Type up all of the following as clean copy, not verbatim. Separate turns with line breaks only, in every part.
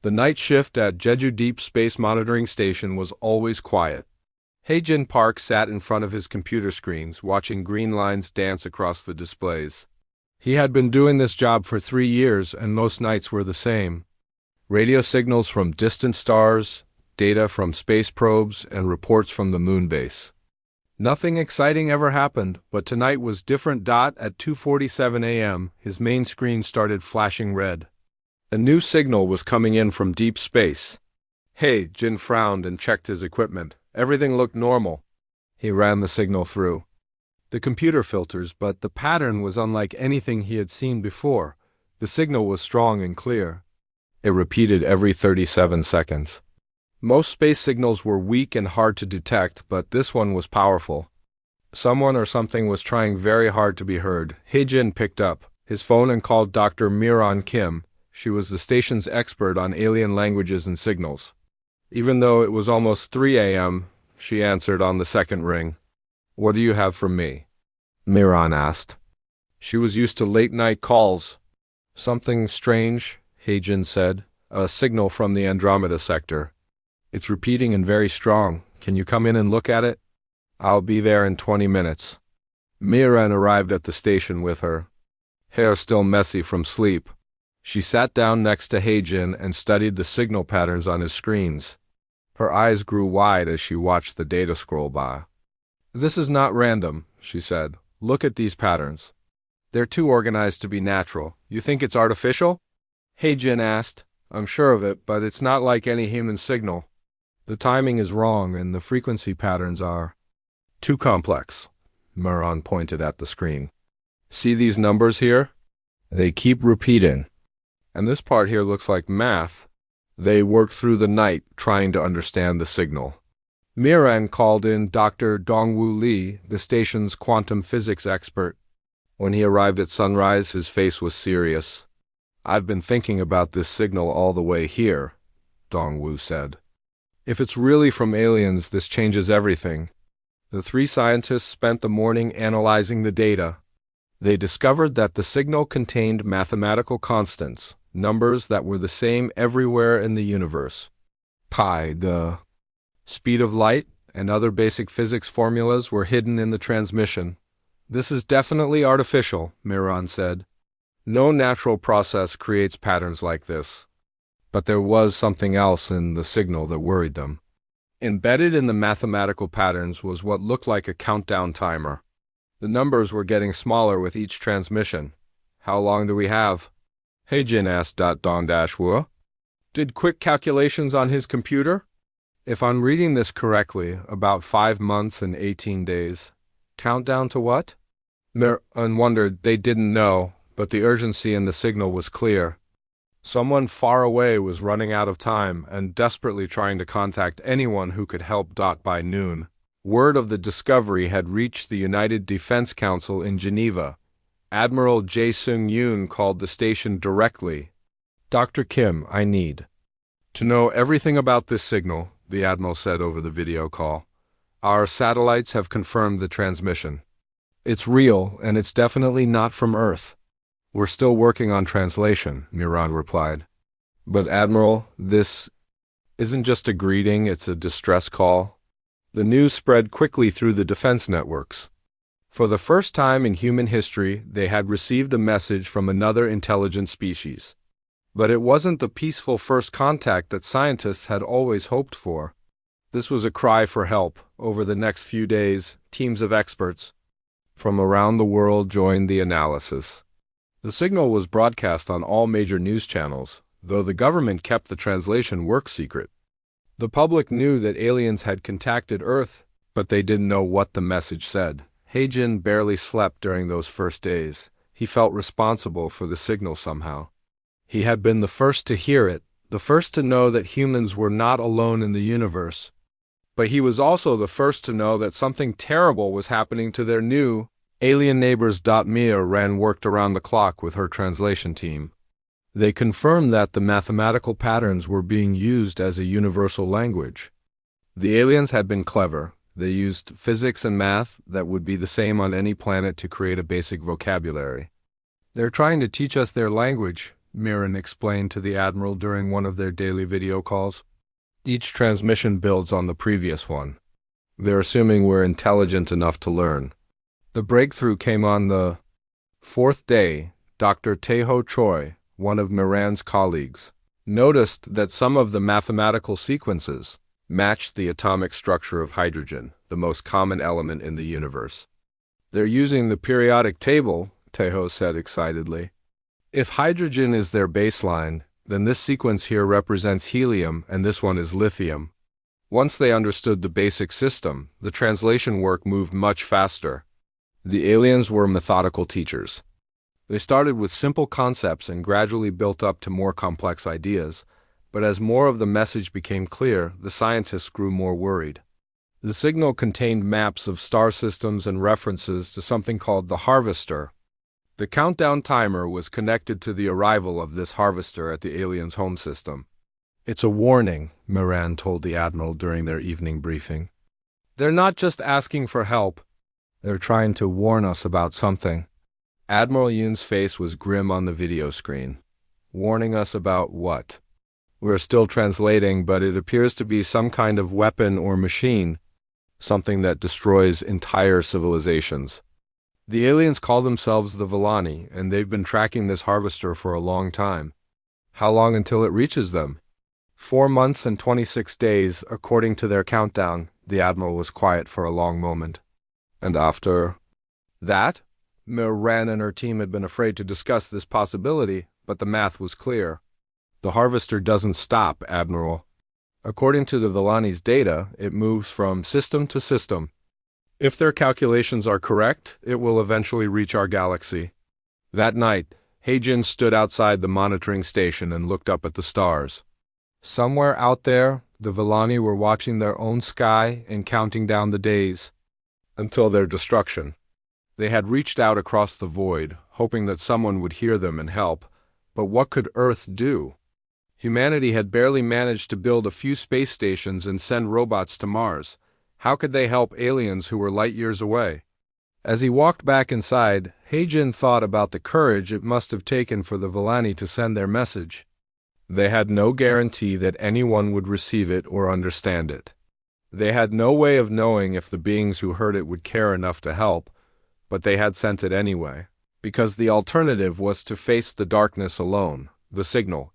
The night shift at Jeju Deep Space Monitoring Station was always quiet. Hae-jin Park sat in front of his computer screens, watching green lines dance across the displays. He had been doing this job for 3 years, and most nights were the same. Radio signals from distant stars, data from space probes, and reports from the moon base. Nothing exciting ever happened, but tonight was different. At 2:47 a.m., his main screen started flashing red. A new signal was coming in from deep space. Jin frowned and checked his equipment. Everything looked normal. He ran the signal through the computer filters, but the pattern was unlike anything he had seen before. The signal was strong and clear. It repeated every 37 seconds. Most space signals were weak and hard to detect, but this one was powerful. Someone or something was trying very hard to be heard. Hae-jin picked up his phone and called Dr. Miran Kim. She was the station's expert on alien languages and signals. Even though it was almost 3 a.m., she answered on the second ring. "What do you have for me?" Miran asked. She was used to late-night calls. "Something strange," Hae-jin said. "A signal from the Andromeda sector. It's repeating and very strong. Can you come in and look at it?" "I'll be there in 20 minutes. Miran arrived at the station with her, hair still messy from sleep. She sat down next to Hae-jin and studied the signal patterns on his screens. Her eyes grew wide as she watched the data scroll by. "This is not random," she said. "Look at these patterns. They're too organized to be natural. You think it's artificial?" Hae-jin asked. "I'm sure of it, but it's not like any human signal. The timing is wrong and the frequency patterns are too complex." Miran pointed at the screen. "See these numbers here? They keep repeating. And this part here looks like math." They worked through the night trying to understand the signal. Miran called in Dr. Dongwoo Lee, the station's quantum physics expert. When he arrived at sunrise, his face was serious. "I've been thinking about this signal all the way here," Dongwoo said. "If it's really from aliens, this changes everything." The 3 scientists spent the morning analyzing the data. They discovered that the signal contained mathematical constants, numbers that were the same everywhere in the universe. Pi, the speed of light, and other basic physics formulas were hidden in the transmission. "This is definitely artificial," Miran said. "No natural process creates patterns like this." But there was something else in the signal that worried them. Embedded in the mathematical patterns was what looked like a countdown timer. The numbers were getting smaller with each transmission. "How long do we have?" Hae-jin asked Dong-Wu. Did quick calculations on his computer. "If I'm reading this correctly, about 5 months and 18 days. Countdown to what?" Miran wondered. They didn't know, but the urgency in the signal was clear. Someone far away was running out of time and desperately trying to contact anyone who could help. By noon, word of the discovery had reached the United Defense Council in Geneva. Admiral Jae Sung-yoon called the station directly. "Dr. Kim, I need to know everything about this signal," the admiral said over the video call. "Our satellites have confirmed the transmission. It's real, and it's definitely not from Earth." "We're still working on translation," Miran replied. "But Admiral, this isn't just a greeting, it's a distress call." The news spread quickly through the defense networks. For the first time in human history, they had received a message from another intelligent species. But it wasn't the peaceful first contact that scientists had always hoped for. This was a cry for help. Over the next few days, teams of experts from around the world joined the analysis. The signal was broadcast on all major news channels, though the government kept the translation work secret. The public knew that aliens had contacted Earth, but they didn't know what the message said. Hae-jin barely slept during those first days. He felt responsible for the signal somehow. He had been the first to hear it, the first to know that humans were not alone in the universe. But he was also the first to know that something terrible was happening to their new alien neighbors. Mia Ran worked around the clock with her translation team. They confirmed that the mathematical patterns were being used as a universal language. The aliens had been clever. They used physics and math that would be the same on any planet to create a basic vocabulary. "They're trying to teach us their language," Mirren explained to the Admiral during one of their daily video calls. Each transmission builds on the previous one. They're assuming we're intelligent enough to learn. The breakthrough came on the fourth day. Dr. Taeho Choi, one of Mirren's colleagues, noticed that some of the mathematical sequences matched the atomic structure of hydrogen, the most common element in the universe. They're using the periodic table, Taeho said excitedly. If hydrogen is their baseline, then this sequence here represents helium and this one is lithium. Once they understood the basic system, the translation work moved much faster. The aliens were methodical teachers. They started with simple concepts and gradually built up to more complex ideas, but as more of the message became clear, the scientists grew more worried. The signal contained maps of star systems and references to something called the harvester. The countdown timer was connected to the arrival of this harvester at the aliens' home system. It's a warning, Moran told the Admiral during their evening briefing. They're not just asking for help. They're trying to warn us about something. Admiral Yoon's face was grim on the video screen. Warning us about what? We're still translating, but it appears to be some kind of weapon or machine, something that destroys entire civilizations. The aliens call themselves the Villani, and they've been tracking this harvester for a long time. How long until it reaches them? 4 months and 26 days, according to their countdown. The Admiral was quiet for a long moment. And after that? Moran and her team had been afraid to discuss this possibility, but the math was clear. The harvester doesn't stop, Admiral. According to the Villani's data, it moves from system to system. If their calculations are correct, it will eventually reach our galaxy. That night, Heijin stood outside the monitoring station and looked up at the stars. Somewhere out there, the Villani were watching their own sky and counting down the days until their destruction. They had reached out across the void, hoping that someone would hear them and help, but what could Earth do? Humanity had barely managed to build a few space stations and send robots to Mars. How could they help aliens who were light years away? As he walked back inside, Heijin thought about the courage it must have taken for the Villani to send their message. They had no guarantee that anyone would receive it or understand it. They had no way of knowing if the beings who heard it would care enough to help, but they had sent it anyway, because the alternative was to face the darkness alone. The signal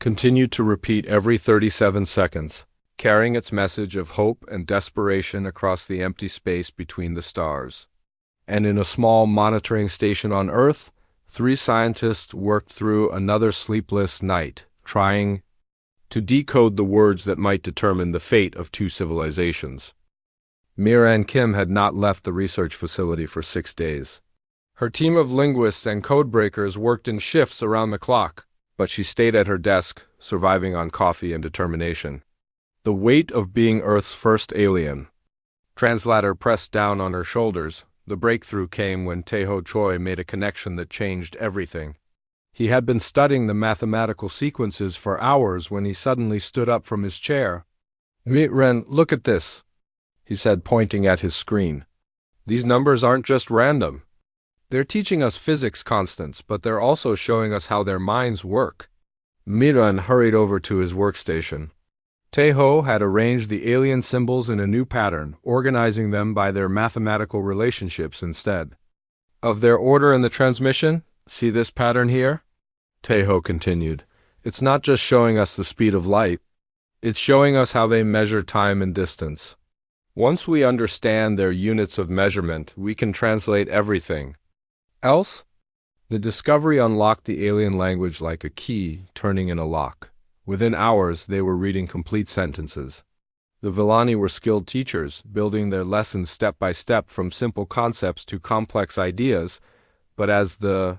continued to repeat every 37 seconds, carrying its message of hope and desperation across the empty space between the stars. And in a small monitoring station on Earth, 3 scientists worked through another sleepless night, trying to decode the words that might determine the fate of 2 civilizations. Mira Kim had not left the research facility for 6 days. Her team of linguists and codebreakers worked in shifts around the clock, but she stayed at her desk, surviving on coffee and determination. The weight of being Earth's first alien. Translator pressed down on her shoulders. The breakthrough came when Taeho Choi made a connection that changed everything. He had been studying the mathematical sequences for hours when he suddenly stood up from his chair. "Ren, look at this," he said, pointing at his screen. "These numbers aren't just random. They're teaching us physics constants, but they're also showing us how their minds work." Miran hurried over to his workstation. Taeho had arranged the alien symbols in a new pattern, organizing them by their mathematical relationships instead of their order in the transmission. "See this pattern here?" Taeho continued. "It's not just showing us the speed of light. It's showing us how they measure time and distance. Once we understand their units of measurement, we can translate everything else." The discovery unlocked the alien language like a key turning in a lock. Within hours, they were reading complete sentences. The Villani were skilled teachers, building their lessons step by step from simple concepts to complex ideas, but as the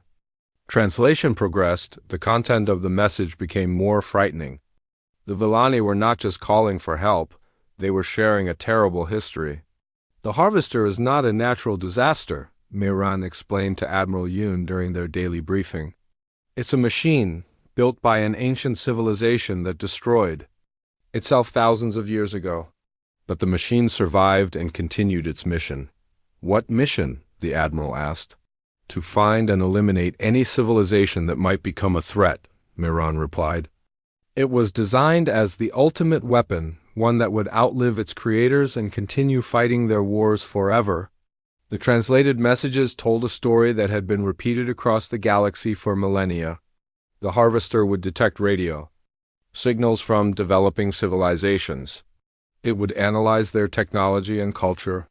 translation progressed, the content of the message became more frightening. The Villani were not just calling for help, they were sharing a terrible history. "The harvester is not a natural disaster," Miran explained to Admiral Yoon during their daily briefing. "It's a machine, built by an ancient civilization that destroyed itself thousands of years ago. But the machine survived and continued its mission." "What mission?" the Admiral asked. "To find and eliminate any civilization that might become a threat," Miran replied. It was designed as the ultimate weapon, one that would outlive its creators and continue fighting their wars forever. The translated messages told a story that had been repeated across the galaxy for millennia. The Harvester would detect radio signals from developing civilizations. It would analyze their technology and culture.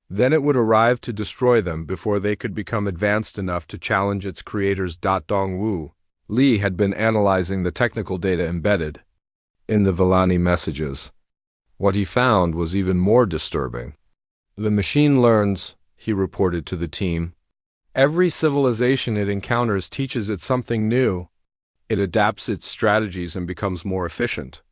Then it would arrive to destroy them before they could become advanced enough to challenge its creators. Dongwu Li had been analyzing the technical data embedded in the Villani messages. What he found was even more disturbing. The machine learns, he reported to the team. Every civilization it encounters teaches it something new. It adapts its strategies and becomes more efficient.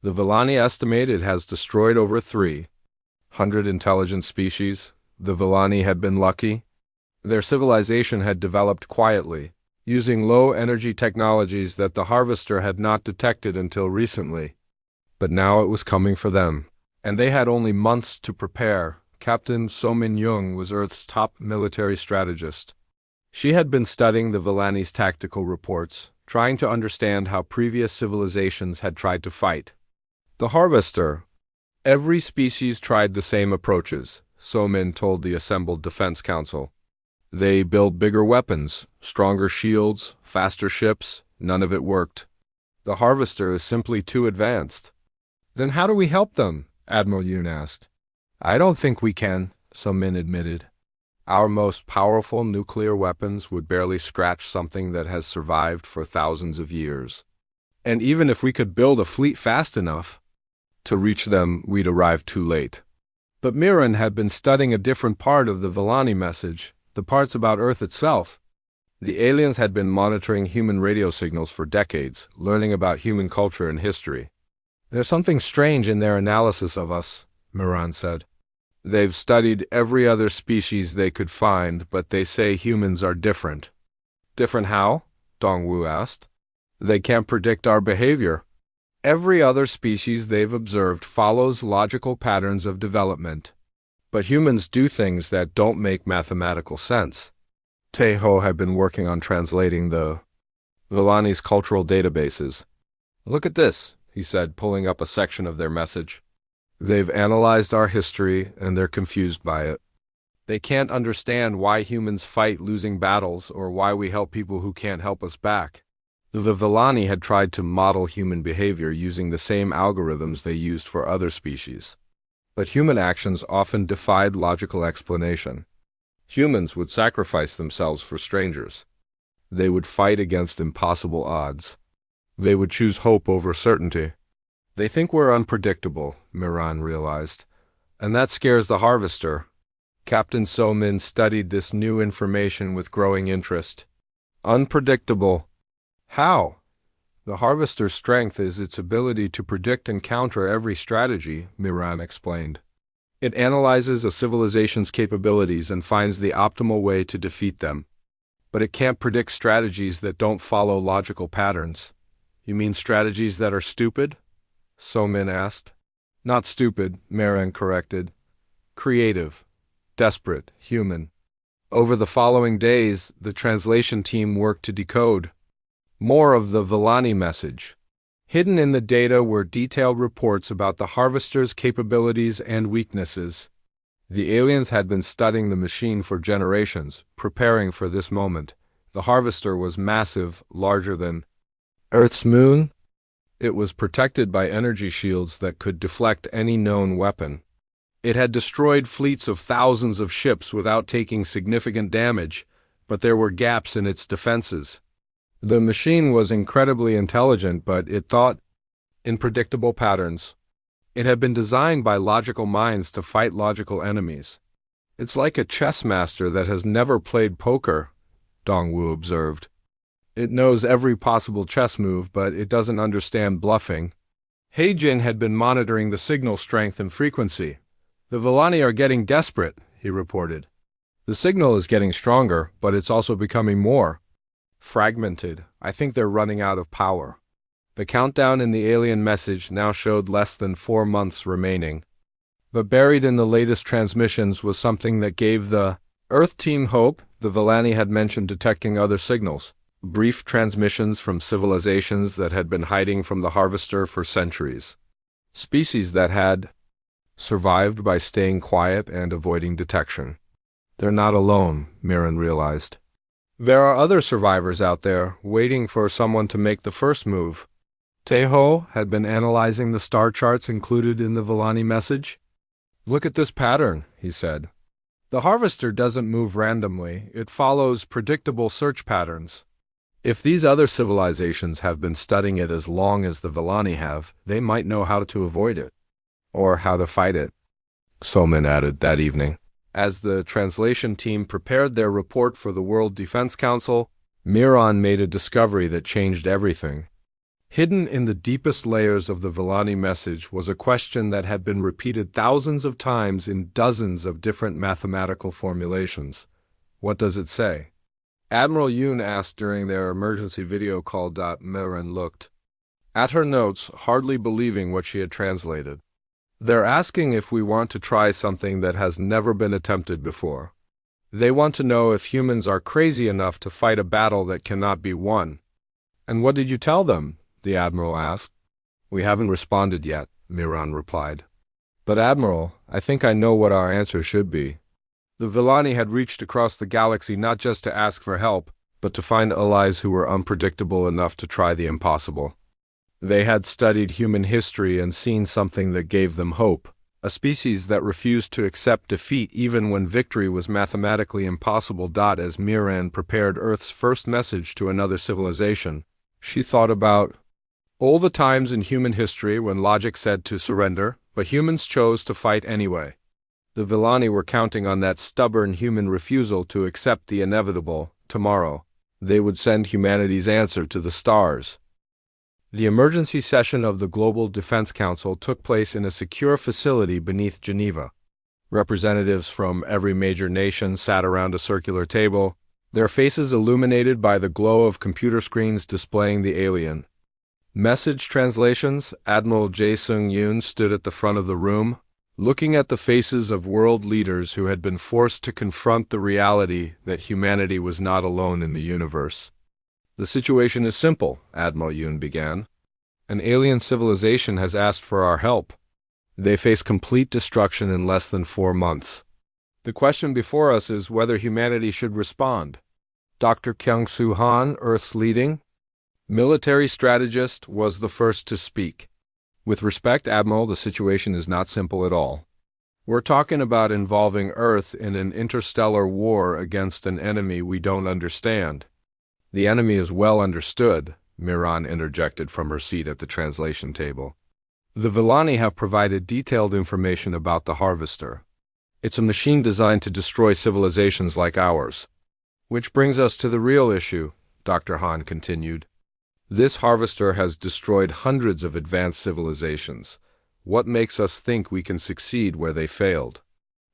The Villani estimate it has destroyed over 300 intelligent species. The Villani had been lucky. Their civilization had developed quietly, using low-energy technologies that the Harvester had not detected until recently. But now it was coming for them, and they had only months to prepare. Captain So Min-young was Earth's top military strategist. She had been studying the Villani's tactical reports, trying to understand how previous civilizations had tried to fight. The Harvester. Every species tried the same approaches, So Min told the assembled Defense Council. They built bigger weapons, stronger shields, faster ships. None of it worked. The Harvester is simply too advanced. Then how do we help them? Admiral Yoon asked. I don't think we can, So Min admitted. Our most powerful nuclear weapons would barely scratch something that has survived for thousands of years. And even if we could build a fleet fast enough to reach them, we'd arrive too late. But Miran had been studying a different part of the Villani message, the parts about Earth itself. The aliens had been monitoring human radio signals for decades, learning about human culture and history. There's something strange in their analysis of us, Miran said. They've studied every other species they could find, but they say humans are different. Different how? Dongwu asked. They can't predict our behavior. Every other species they've observed follows logical patterns of development. But humans do things that don't make mathematical sense. Taeho had been working on translating the Villani's cultural databases. Look at this, he said, pulling up a section of their message. They've analyzed our history, and they're confused by it. They can't understand why humans fight losing battles or why we help people who can't help us back. The Villani had tried to model human behavior using the same algorithms they used for other species. But human actions often defied logical explanation. Humans would sacrifice themselves for strangers. They would fight against impossible odds. They would choose hope over certainty. They think we're unpredictable, Miran realized, and that scares the Harvester. Captain So Min studied this new information with growing interest. Unpredictable. How? The Harvester's strength is its ability to predict and counter every strategy, Miran explained. It analyzes a civilization's capabilities and finds the optimal way to defeat them. But it can't predict strategies that don't follow logical patterns. You mean strategies that are stupid? So Min asked. Not stupid, Miran corrected. Creative. Desperate. Human. Over the following days, the translation team worked to decode more of the Villani message. Hidden in the data were detailed reports about the Harvester's capabilities and weaknesses. The aliens had been studying the machine for generations, preparing for this moment. The Harvester was massive, larger than Earth's moon. It was protected by energy shields that could deflect any known weapon. It had destroyed fleets of thousands of ships without taking significant damage, but there were gaps in its defenses. The machine was incredibly intelligent, but it thought in predictable patterns. It had been designed by logical minds to fight logical enemies. It's like a chess master that has never played poker, Dongwu observed. It knows every possible chess move, but it doesn't understand bluffing. Heijin had been monitoring the signal strength and frequency. The Villani are getting desperate, he reported. The signal is getting stronger, but it's also becoming more fragmented. I think they're running out of power. The countdown in the alien message now showed less than 4 months remaining. But buried in the latest transmissions was something that gave the Earth team hope. The Villani had mentioned detecting other signals. brief transmissions from civilizations that had been hiding from the Harvester for centuries. Species that had survived by staying quiet and avoiding detection. They're not alone, Mirren realized. There are other survivors out there, waiting for someone to make the first move. Teho had been analyzing the star charts included in the Villani message. "Look at this pattern," he said. "The Harvester doesn't move randomly, it follows predictable search patterns. If these other civilizations have been studying it as long as the Villani have, they might know how to avoid it. Or how to fight it," Somin added that evening. As the translation team prepared their report for the World Defense Council, Miran made a discovery that changed everything. Hidden in the deepest layers of the Villani message was a question that had been repeated thousands of times in dozens of different mathematical formulations. "What does it say?" Admiral Yoon asked during their emergency video call. Miran looked at her notes, hardly believing what she had translated. "They're asking if we want to try something that has never been attempted before. They want to know if humans are crazy enough to fight a battle that cannot be won." "And what did you tell them?" the Admiral asked. "We haven't responded yet," Miran replied. "But Admiral, I think I know what our answer should be." The Villani had reached across the galaxy not just to ask for help, but to find allies who were unpredictable enough to try the impossible. They had studied human history and seen something that gave them hope, a species that refused to accept defeat even when victory was mathematically impossible. As Miran prepared Earth's first message to another civilization, she thought about all the times in human history when logic said to surrender, but humans chose to fight anyway. The Villani were counting on that stubborn human refusal to accept the inevitable. Tomorrow, they would send humanity's answer to the stars. The emergency session of the Global Defense Council took place in a secure facility beneath Geneva. Representatives from every major nation sat around a circular table, their faces illuminated by the glow of computer screens displaying the alien. Message translations. Admiral Jae-sung-yoon stood at the front of the room, looking at the faces of world leaders who had been forced to confront the reality that humanity was not alone in the universe. "The situation is simple," Admiral Yoon began. "An alien civilization has asked for our help. They face complete destruction in less than 4 months. The question before us is whether humanity should respond." Dr. Kyung-Soo Han, Earth's leading military strategist, was the first to speak. "With respect, Admiral, the situation is not simple at all. We're talking about involving Earth in an interstellar war against an enemy we don't understand." "The enemy is well understood," Miran interjected from her seat at the translation table. "The Villani have provided detailed information about the Harvester. It's a machine designed to destroy civilizations like ours." "Which brings us to the real issue," Dr. Han continued. "This Harvester has destroyed hundreds of advanced civilizations. What makes us think we can succeed where they failed?"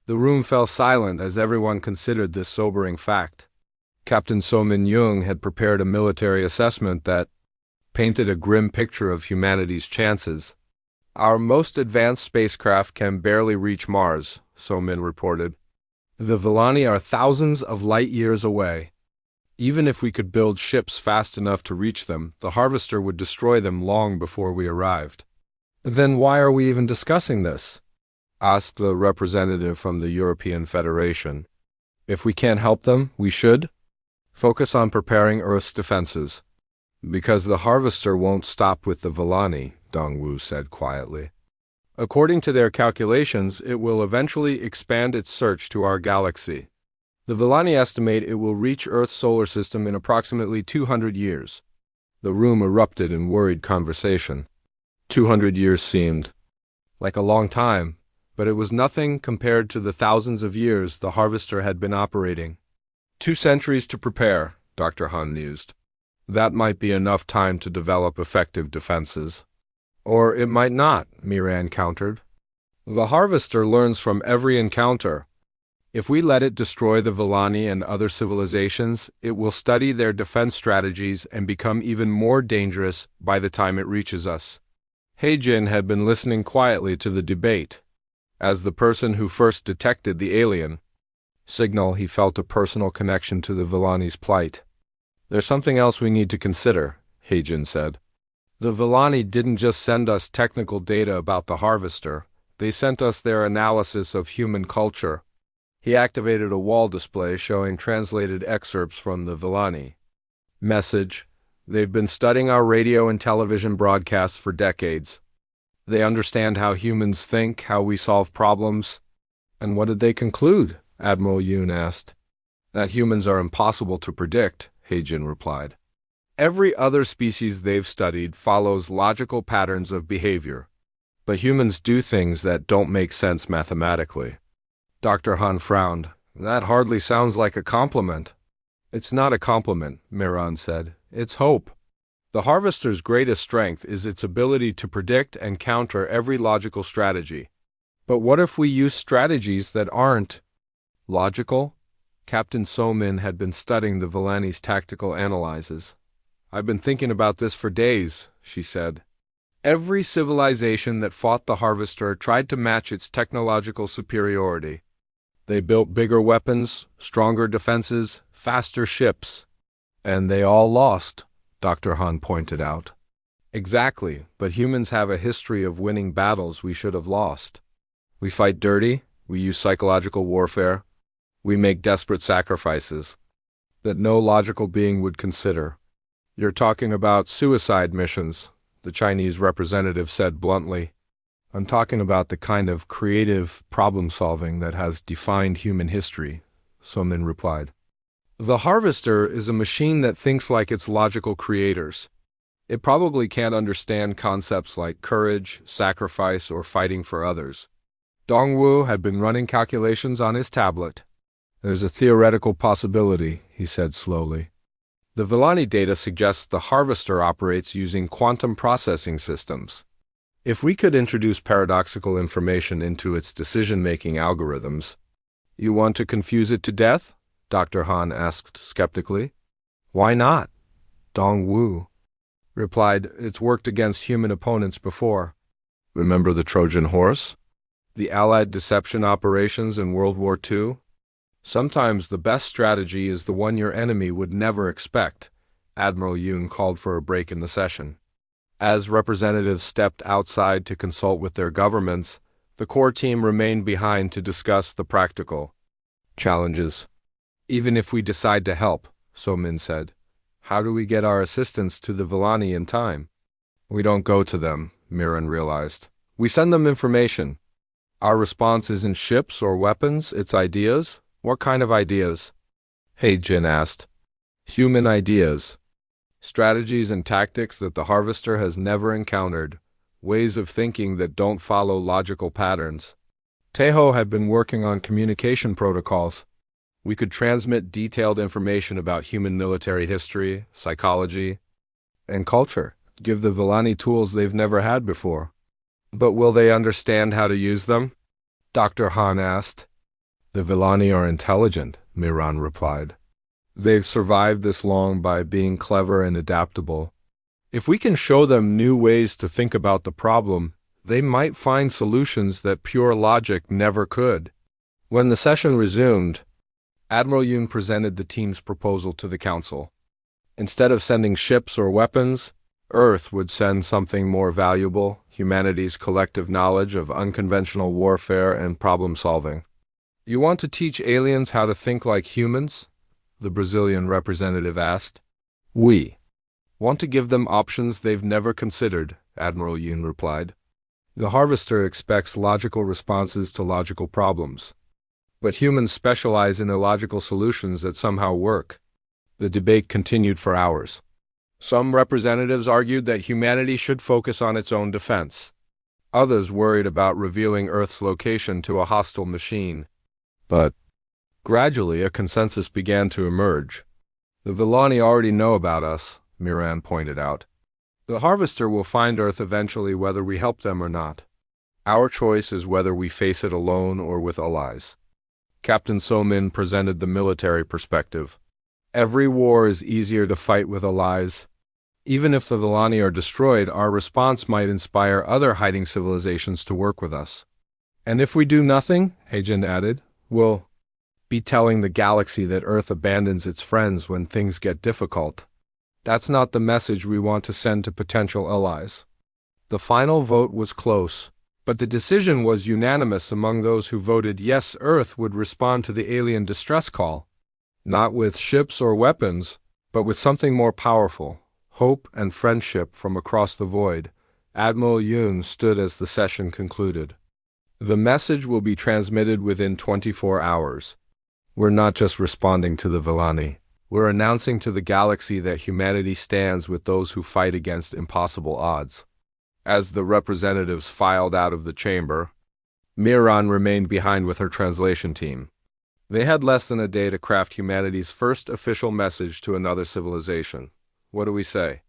The room fell silent as everyone considered this sobering fact. Captain So Min-young had prepared a military assessment that painted a grim picture of humanity's chances. "Our most advanced spacecraft can barely reach Mars," So Min reported. "The Villani are thousands of light years away. Even if we could build ships fast enough to reach them, the Harvester would destroy them long before we arrived." "Then why are we even discussing this?" asked the representative from the European Federation. "If we can't help them, we should focus on preparing Earth's defenses." "Because the Harvester won't stop with the Villani," Dongwu said quietly. "According to their calculations, it will eventually expand its search to our galaxy. The Villani estimate it will reach Earth's solar system in approximately 200 years. The room erupted in worried conversation. 200 years seemed like a long time, but it was nothing compared to the thousands of years the Harvester had been operating. 2 centuries to prepare, Dr. Han mused. That might be enough time to develop effective defenses. Or it might not, Miran countered. The Harvester learns from every encounter. If we let it destroy the Villani and other civilizations, it will study their defense strategies and become even more dangerous by the time it reaches us. Heijin had been listening quietly to the debate. As the person who first detected the alien signal, he felt a personal connection to the Villani's plight. There's something else we need to consider, Heijin said. The Villani didn't just send us technical data about the Harvester, they sent us their analysis of human culture. He activated a wall display showing translated excerpts from the Villani. Message: they've been studying our radio and television broadcasts for decades. They understand how humans think, how we solve problems. And what did they conclude? Admiral Yoon asked. That humans are impossible to predict, Heijin replied. Every other species they've studied follows logical patterns of behavior. But humans do things that don't make sense mathematically. Dr. Han frowned. That hardly sounds like a compliment. It's not a compliment, Miran said. It's hope. The Harvester's greatest strength is its ability to predict and counter every logical strategy. But what if we use strategies that aren't logical? Captain So-min had been studying the Villani's tactical analyses. I've been thinking about this for days, she said. Every civilization that fought the Harvester tried to match its technological superiority. They built bigger weapons, stronger defenses, faster ships. And they all lost, Dr. Han pointed out. Exactly, but humans have a history of winning battles we should have lost. We fight dirty, we use psychological warfare, we make desperate sacrifices that no logical being would consider. You're talking about suicide missions, the Chinese representative said bluntly. I'm talking about the kind of creative problem-solving that has defined human history, So-min replied. The Harvester is a machine that thinks like its logical creators. It probably can't understand concepts like courage, sacrifice, or fighting for others. Dongwu had been running calculations on his tablet. There's a theoretical possibility, he said slowly. The Villani data suggests the Harvester operates using quantum processing systems. If we could introduce paradoxical information into its decision-making algorithms. You want to confuse it to death? Dr. Han asked skeptically. Why not? Dongwu replied, it's worked against human opponents before. Remember the Trojan horse? The Allied deception operations in World War II? Sometimes the best strategy is the one your enemy would never expect. Admiral Yoon called for a break in the session. As representatives stepped outside to consult with their governments, the core team remained behind to discuss the practical challenges. Even if we decide to help, So-min said, how do we get our assistance to the Villani in time? We don't go to them, Miran realized. We send them information. Our response isn't ships or weapons, it's ideas. What kind of ideas? Heijin asked. Human ideas. Strategies and tactics that the Harvester has never encountered. Ways of thinking that don't follow logical patterns. Taeho had been working on communication protocols. We could transmit detailed information about human military history, psychology, and culture. Give the Villani tools they've never had before. But will they understand how to use them? Dr. Han asked. The Villani are intelligent, Miran replied. They've survived this long by being clever and adaptable. If we can show them new ways to think about the problem, they might find solutions that pure logic never could. When the session resumed, Admiral Yoon presented the team's proposal to the Council. Instead of sending ships or weapons, Earth would send something more valuable, humanity's collective knowledge of unconventional warfare and problem-solving. You want to teach aliens how to think like humans? The Brazilian representative asked. We want to give them options they've never considered, Admiral Yoon replied. The Harvester expects logical responses to logical problems. But humans specialize in illogical solutions that somehow work. The debate continued for hours. Some representatives argued that humanity should focus on its own defense. Others worried about revealing Earth's location to a hostile machine. But gradually a consensus began to emerge. The Villani already know about us, Miran pointed out. The Harvester will find Earth eventually whether we help them or not. Our choice is whether we face it alone or with allies. Captain So-min presented the military perspective. Every war is easier to fight with allies. Even if the Villani are destroyed, our response might inspire other hiding civilizations to work with us. And if we do nothing, Heijin added, we'll be telling the galaxy that Earth abandons its friends when things get difficult. That's not the message we want to send to potential allies. The final vote was close, but the decision was unanimous among those who voted yes. Earth would respond to the alien distress call, not with ships or weapons, but with something more powerful, hope and friendship from across the void. Admiral Yoon stood as the session concluded. The message will be transmitted within 24 hours. We're not just responding to the Villani. We're announcing to the galaxy that humanity stands with those who fight against impossible odds. As the representatives filed out of the chamber, Miran remained behind with her translation team. They had less than a day to craft humanity's first official message to another civilization. What do we say?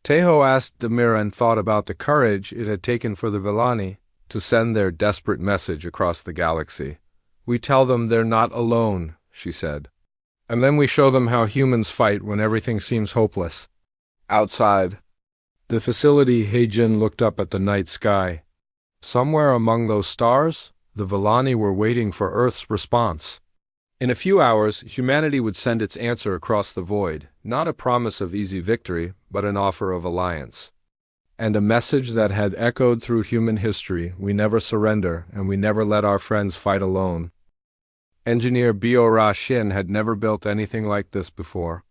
Tejo asked. Miran thought about the courage it had taken for the Villani to send their desperate message across the galaxy. We tell them they're not alone, she said. And then we show them how humans fight when everything seems hopeless. Outside the facility, Heijin looked up at the night sky. Somewhere among those stars, the Villani were waiting for Earth's response. In a few hours, humanity would send its answer across the void, not a promise of easy victory, but an offer of alliance. And a message that had echoed through human history: we never surrender, and we never let our friends fight alone. Engineer Biora Shin had never built anything like this before.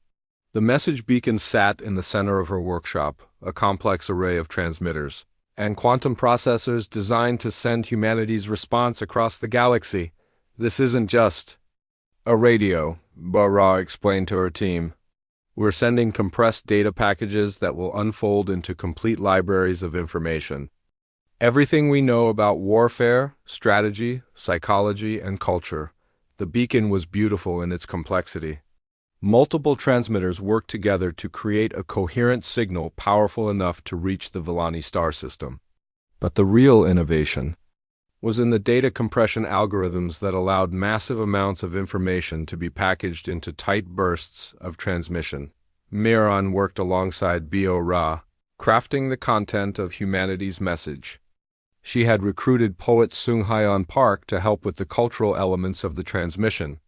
The message beacon sat in the center of her workshop, a complex array of transmitters and quantum processors designed to send humanity's response across the galaxy. This isn't just a radio, Biora explained to her team. We're sending compressed data packages that will unfold into complete libraries of information. Everything we know about warfare, strategy, psychology, and culture. The beacon was beautiful in its complexity. Multiple transmitters worked together to create a coherent signal powerful enough to reach the Villani star system. But the real innovation was in the data compression algorithms that allowed massive amounts of information to be packaged into tight bursts of transmission. Miran worked alongside Biora, crafting the content of humanity's message. She had recruited poet Sung-Hyeon Park to help with the cultural elements of the transmission.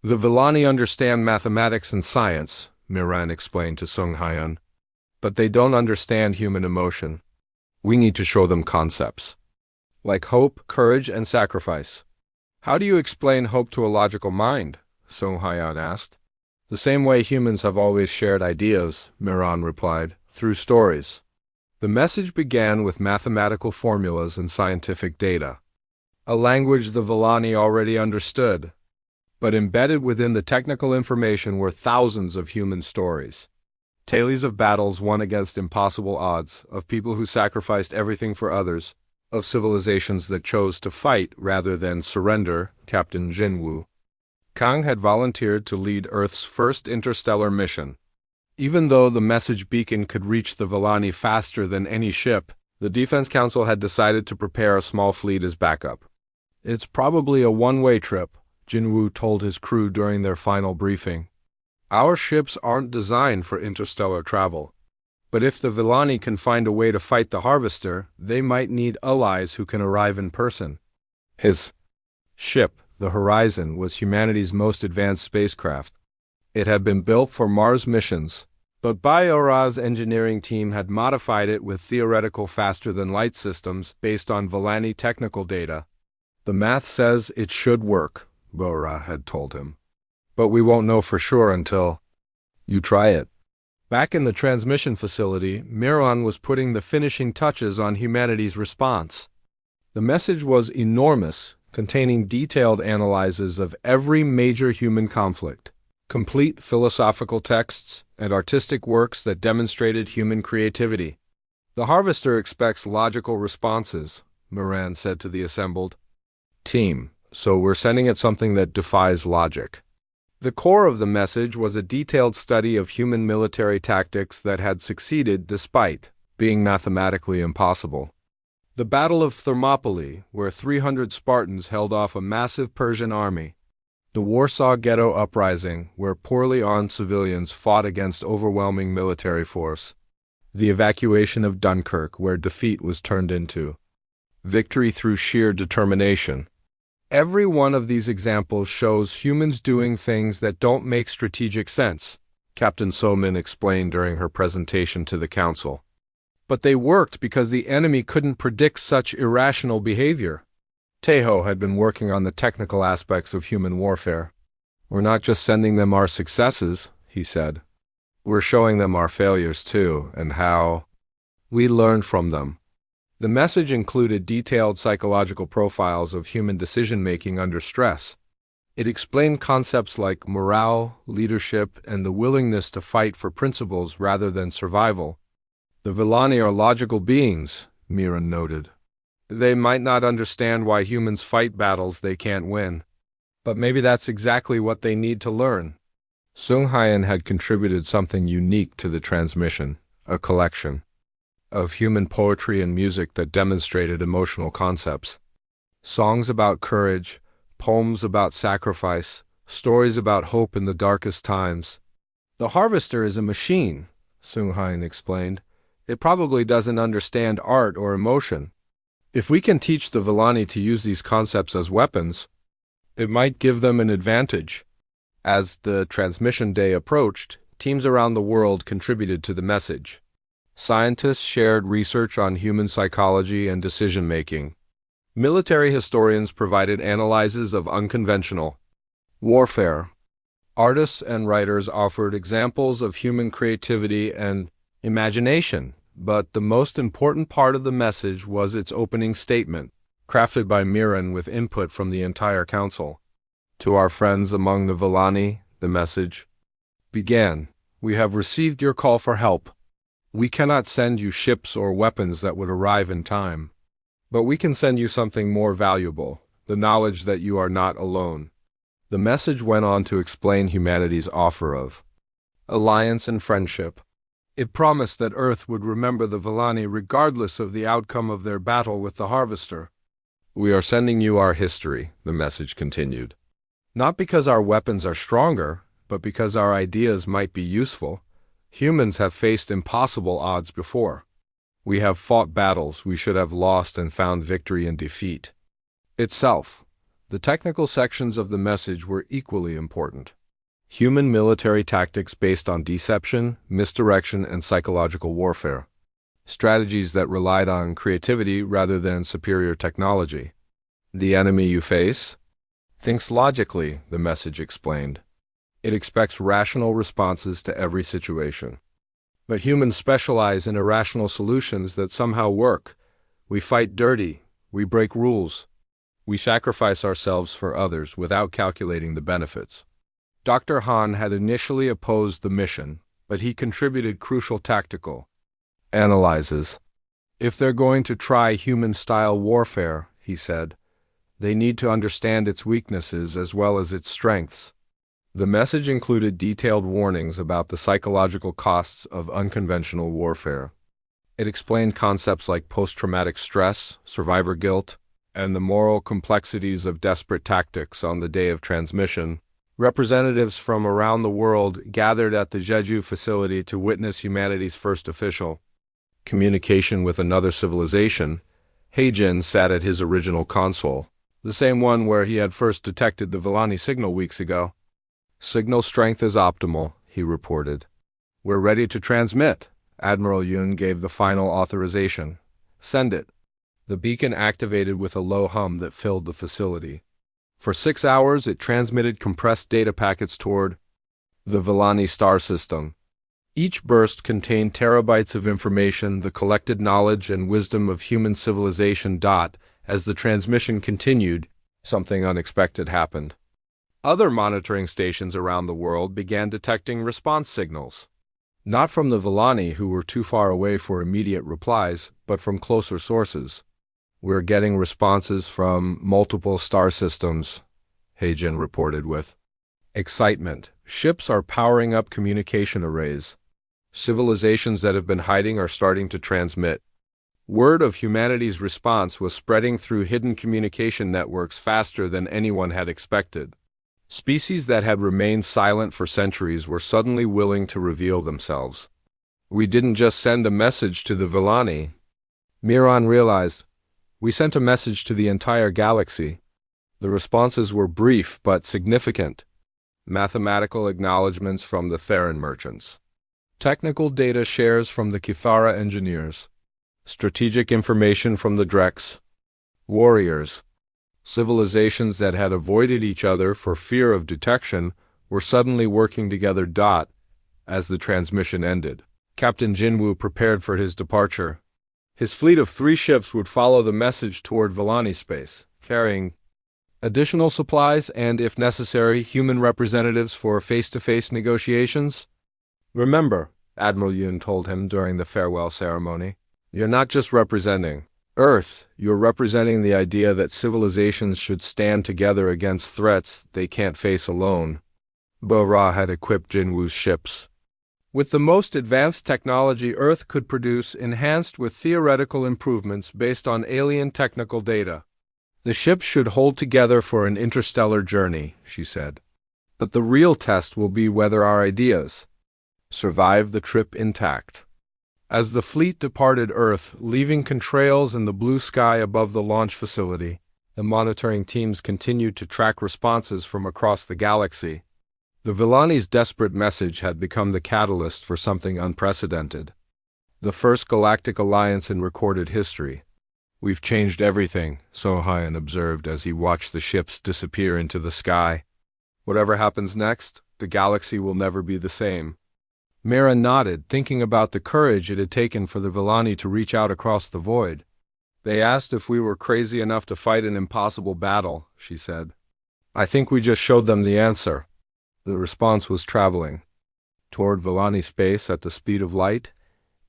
The Villani understand mathematics and science, Miran explained to Sung-Hyeon, but they don't understand human emotion. We need to show them concepts like hope, courage, and sacrifice. How do you explain hope to a logical mind? Sung-Hyeon asked. The same way humans have always shared ideas, Miran replied, through stories. The message began with mathematical formulas and scientific data, a language the Villani already understood. But embedded within the technical information were thousands of human stories. Tales of battles won against impossible odds, of people who sacrificed everything for others, of civilizations that chose to fight rather than surrender. Captain Jinwoo Kang had volunteered to lead Earth's first interstellar mission. Even though the message beacon could reach the Villani faster than any ship, the Defense Council had decided to prepare a small fleet as backup. It's probably a one-way trip, Jinwoo told his crew during their final briefing. Our ships aren't designed for interstellar travel. But if the Villani can find a way to fight the Harvester, they might need allies who can arrive in person. His ship, the Horizon, was humanity's most advanced spacecraft. It had been built for Mars missions, but Biora's engineering team had modified it with theoretical faster-than-light systems based on Villani technical data. The math says it should work, Biora had told him. But we won't know for sure until you try it. Back in the transmission facility, Miran was putting the finishing touches on humanity's response. The message was enormous, containing detailed analyses of every major human conflict, complete philosophical texts, and artistic works that demonstrated human creativity. The Harvester expects logical responses, Miran said to the assembled team, so we're sending it something that defies logic. The core of the message was a detailed study of human military tactics that had succeeded despite being mathematically impossible. The Battle of Thermopylae, where 300 Spartans held off a massive Persian army. The Warsaw Ghetto Uprising, where poorly armed civilians fought against overwhelming military force. The evacuation of Dunkirk, where defeat was turned into victory through sheer determination. Every one of these examples shows humans doing things that don't make strategic sense, Captain Somin explained during her presentation to the Council. But they worked because the enemy couldn't predict such irrational behavior. Tejo had been working on the technical aspects of human warfare. "We're not just sending them our successes," he said. "We're showing them our failures too, and how we learn from them." The message included detailed psychological profiles of human decision-making under stress. It explained concepts like morale, leadership, and the willingness to fight for principles rather than survival. "The Villani are logical beings," Miran noted. "They might not understand why humans fight battles they can't win. But maybe that's exactly what they need to learn." Sung Hyen had contributed something unique to the transmission, a collection of human poetry and music that demonstrated emotional concepts. Songs about courage, poems about sacrifice, stories about hope in the darkest times. "The harvester is a machine," Sung Hyen explained. "It probably doesn't understand art or emotion. If we can teach the Villani to use these concepts as weapons, it might give them an advantage." As the transmission day approached, teams around the world contributed to the message. Scientists shared research on human psychology and decision-making. Military historians provided analyses of unconventional warfare. Artists and writers offered examples of human creativity and imagination, but the most important part of the message was its opening statement, crafted by Miran with input from the entire council. "To our friends among the Villani," the message began, "we have received your call for help. We cannot send you ships or weapons that would arrive in time. But we can send you something more valuable, the knowledge that you are not alone." The message went on to explain humanity's offer of alliance and friendship. It promised that Earth would remember the Villani regardless of the outcome of their battle with the Harvester. "We are sending you our history," the message continued. "Not because our weapons are stronger, but because our ideas might be useful. Humans have faced impossible odds before. We have fought battles we should have lost and found victory in defeat." Itself, the technical sections of the message were equally important. Human military tactics based on deception, misdirection, and psychological warfare. Strategies that relied on creativity rather than superior technology. "The enemy you face thinks logically," the message explained. "It expects rational responses to every situation. But humans specialize in irrational solutions that somehow work. We fight dirty, we break rules, we sacrifice ourselves for others without calculating the benefits." Dr. Han had initially opposed the mission, but he contributed crucial tactical analyses. "If they're going to try human-style warfare," he said, "they need to understand its weaknesses as well as its strengths." The message included detailed warnings about the psychological costs of unconventional warfare. It explained concepts like post-traumatic stress, survivor guilt, and the moral complexities of desperate tactics. On the day of transmission, representatives from around the world gathered at the Jeju facility to witness humanity's first official communication with another civilization. Heijin sat at his original console, the same one where he had first detected the Villani signal weeks ago. "Signal strength is optimal," he reported. "We're ready to transmit." Admiral Yun gave the final authorization. "Send it." The beacon activated with a low hum that filled the facility. For 6 hours, it transmitted compressed data packets toward the Villani star system. Each burst contained terabytes of information, the collected knowledge and wisdom of human civilization. As the transmission continued, something unexpected happened. Other monitoring stations around the world began detecting response signals. Not from the Villani, who were too far away for immediate replies, but from closer sources. "We're getting responses from multiple star systems," Heijin reported with excitement. "Ships are powering up communication arrays. Civilizations that have been hiding are starting to transmit." Word of humanity's response was spreading through hidden communication networks faster than anyone had expected. Species that had remained silent for centuries were suddenly willing to reveal themselves. "We didn't just send a message to the Villani," Miran realized. "We sent a message to the entire galaxy." The responses were brief but significant. Mathematical acknowledgments from the Theran merchants. Technical data shares from the Kithara engineers. Strategic information from the Drex. Warriors. Civilizations that had avoided each other for fear of detection were suddenly working together. As the transmission ended, Captain Jinwoo prepared for his departure. His fleet of 3 ships would follow the message toward Villani space, carrying additional supplies and, if necessary, human representatives for face-to-face negotiations. Remember, Admiral Yoon told him during the farewell ceremony, you're not just representing Earth, you're representing the idea that civilizations should stand together against threats they can't face alone. Bo-Ra had equipped Jinwoo's ships with the most advanced technology Earth could produce, enhanced with theoretical improvements based on alien technical data. The ships should hold together for an interstellar journey, she said. But the real test will be whether our ideas survive the trip intact. As the fleet departed Earth, leaving contrails in the blue sky above the launch facility, the monitoring teams continued to track responses from across the galaxy. The Villani's desperate message had become the catalyst for something unprecedented. The first galactic alliance in recorded history. We've changed everything, Sohayan observed as he watched the ships disappear into the sky. Whatever happens next, the galaxy will never be the same. Mira nodded, thinking about the courage it had taken for the Villani to reach out across the void. They asked if we were crazy enough to fight an impossible battle, she said. I think we just showed them the answer. The response was traveling toward Villani space at the speed of light,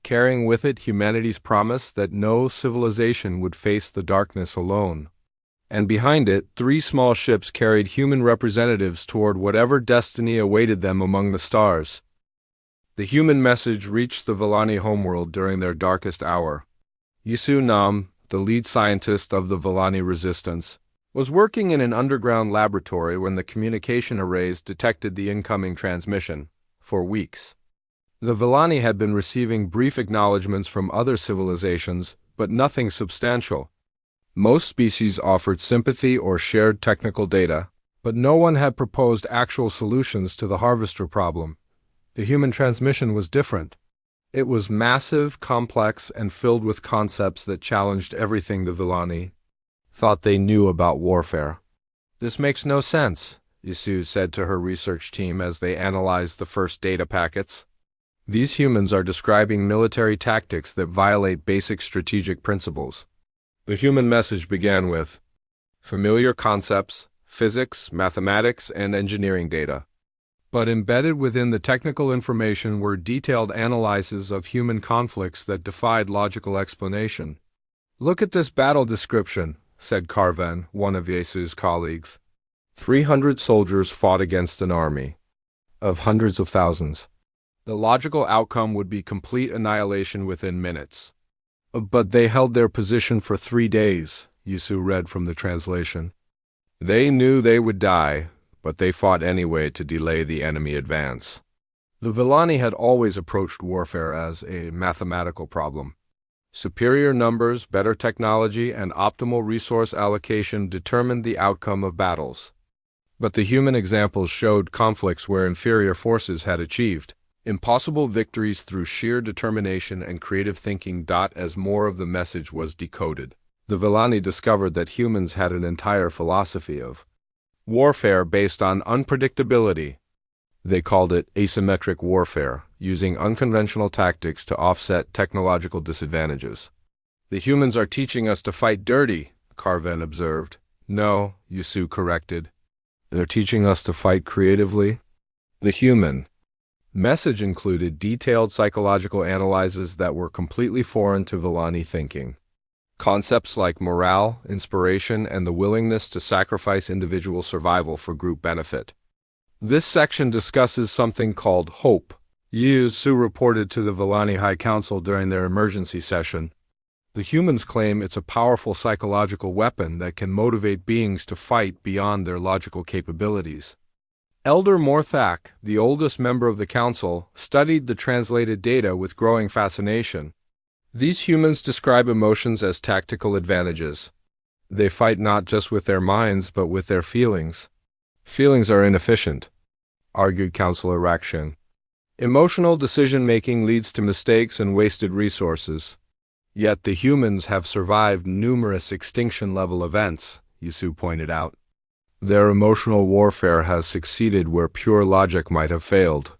carrying with it humanity's promise that no civilization would face the darkness alone. And behind it, 3 small ships carried human representatives toward whatever destiny awaited them among the stars. The human message reached the Villani homeworld during their darkest hour. Yisu Nam, the lead scientist of the Villani resistance, was working in an underground laboratory when the communication arrays detected the incoming transmission. For weeks, the Villani had been receiving brief acknowledgments from other civilizations, but nothing substantial. Most species offered sympathy or shared technical data, but no one had proposed actual solutions to the harvester problem. The human transmission was different. It was massive, complex, and filled with concepts that challenged everything the Villani thought they knew about warfare. This makes no sense, Yisu said to her research team as they analyzed the first data packets. These humans are describing military tactics that violate basic strategic principles. The human message began with familiar concepts, physics, mathematics, and engineering data. But embedded within the technical information were detailed analyses of human conflicts that defied logical explanation. Look at this battle description, said Carven, one of Yesu's colleagues. 300 soldiers fought against an army of hundreds of thousands. The logical outcome would be complete annihilation within minutes. But they held their position for 3 days, Yisu read from the translation. They knew they would die, but they fought anyway to delay the enemy advance. The Villani had always approached warfare as a mathematical problem. Superior numbers, better technology, and optimal resource allocation determined the outcome of battles. But the human examples showed conflicts where inferior forces had achieved impossible victories through sheer determination and creative thinking. As more of the message was decoded, the Villani discovered that humans had an entire philosophy of warfare based on unpredictability. They called it asymmetric warfare, using unconventional tactics to offset technological disadvantages. The humans are teaching us to fight dirty, Carven observed. No, Yisu corrected. They're teaching us to fight creatively. The human message included detailed psychological analyses that were completely foreign to Villani thinking. Concepts like morale, inspiration, and the willingness to sacrifice individual survival for group benefit. This section discusses something called hope. Yisu reported to the Villani High Council during their emergency session. The humans claim it's a powerful psychological weapon that can motivate beings to fight beyond their logical capabilities. Elder Morthak, the oldest member of the council, studied the translated data with growing fascination. These humans describe emotions as tactical advantages. They fight not just with their minds, but with their feelings. Feelings are inefficient, argued Counselor Rakshin. Emotional decision-making leads to mistakes and wasted resources. Yet the humans have survived numerous extinction-level events, Yisu pointed out. Their emotional warfare has succeeded where pure logic might have failed.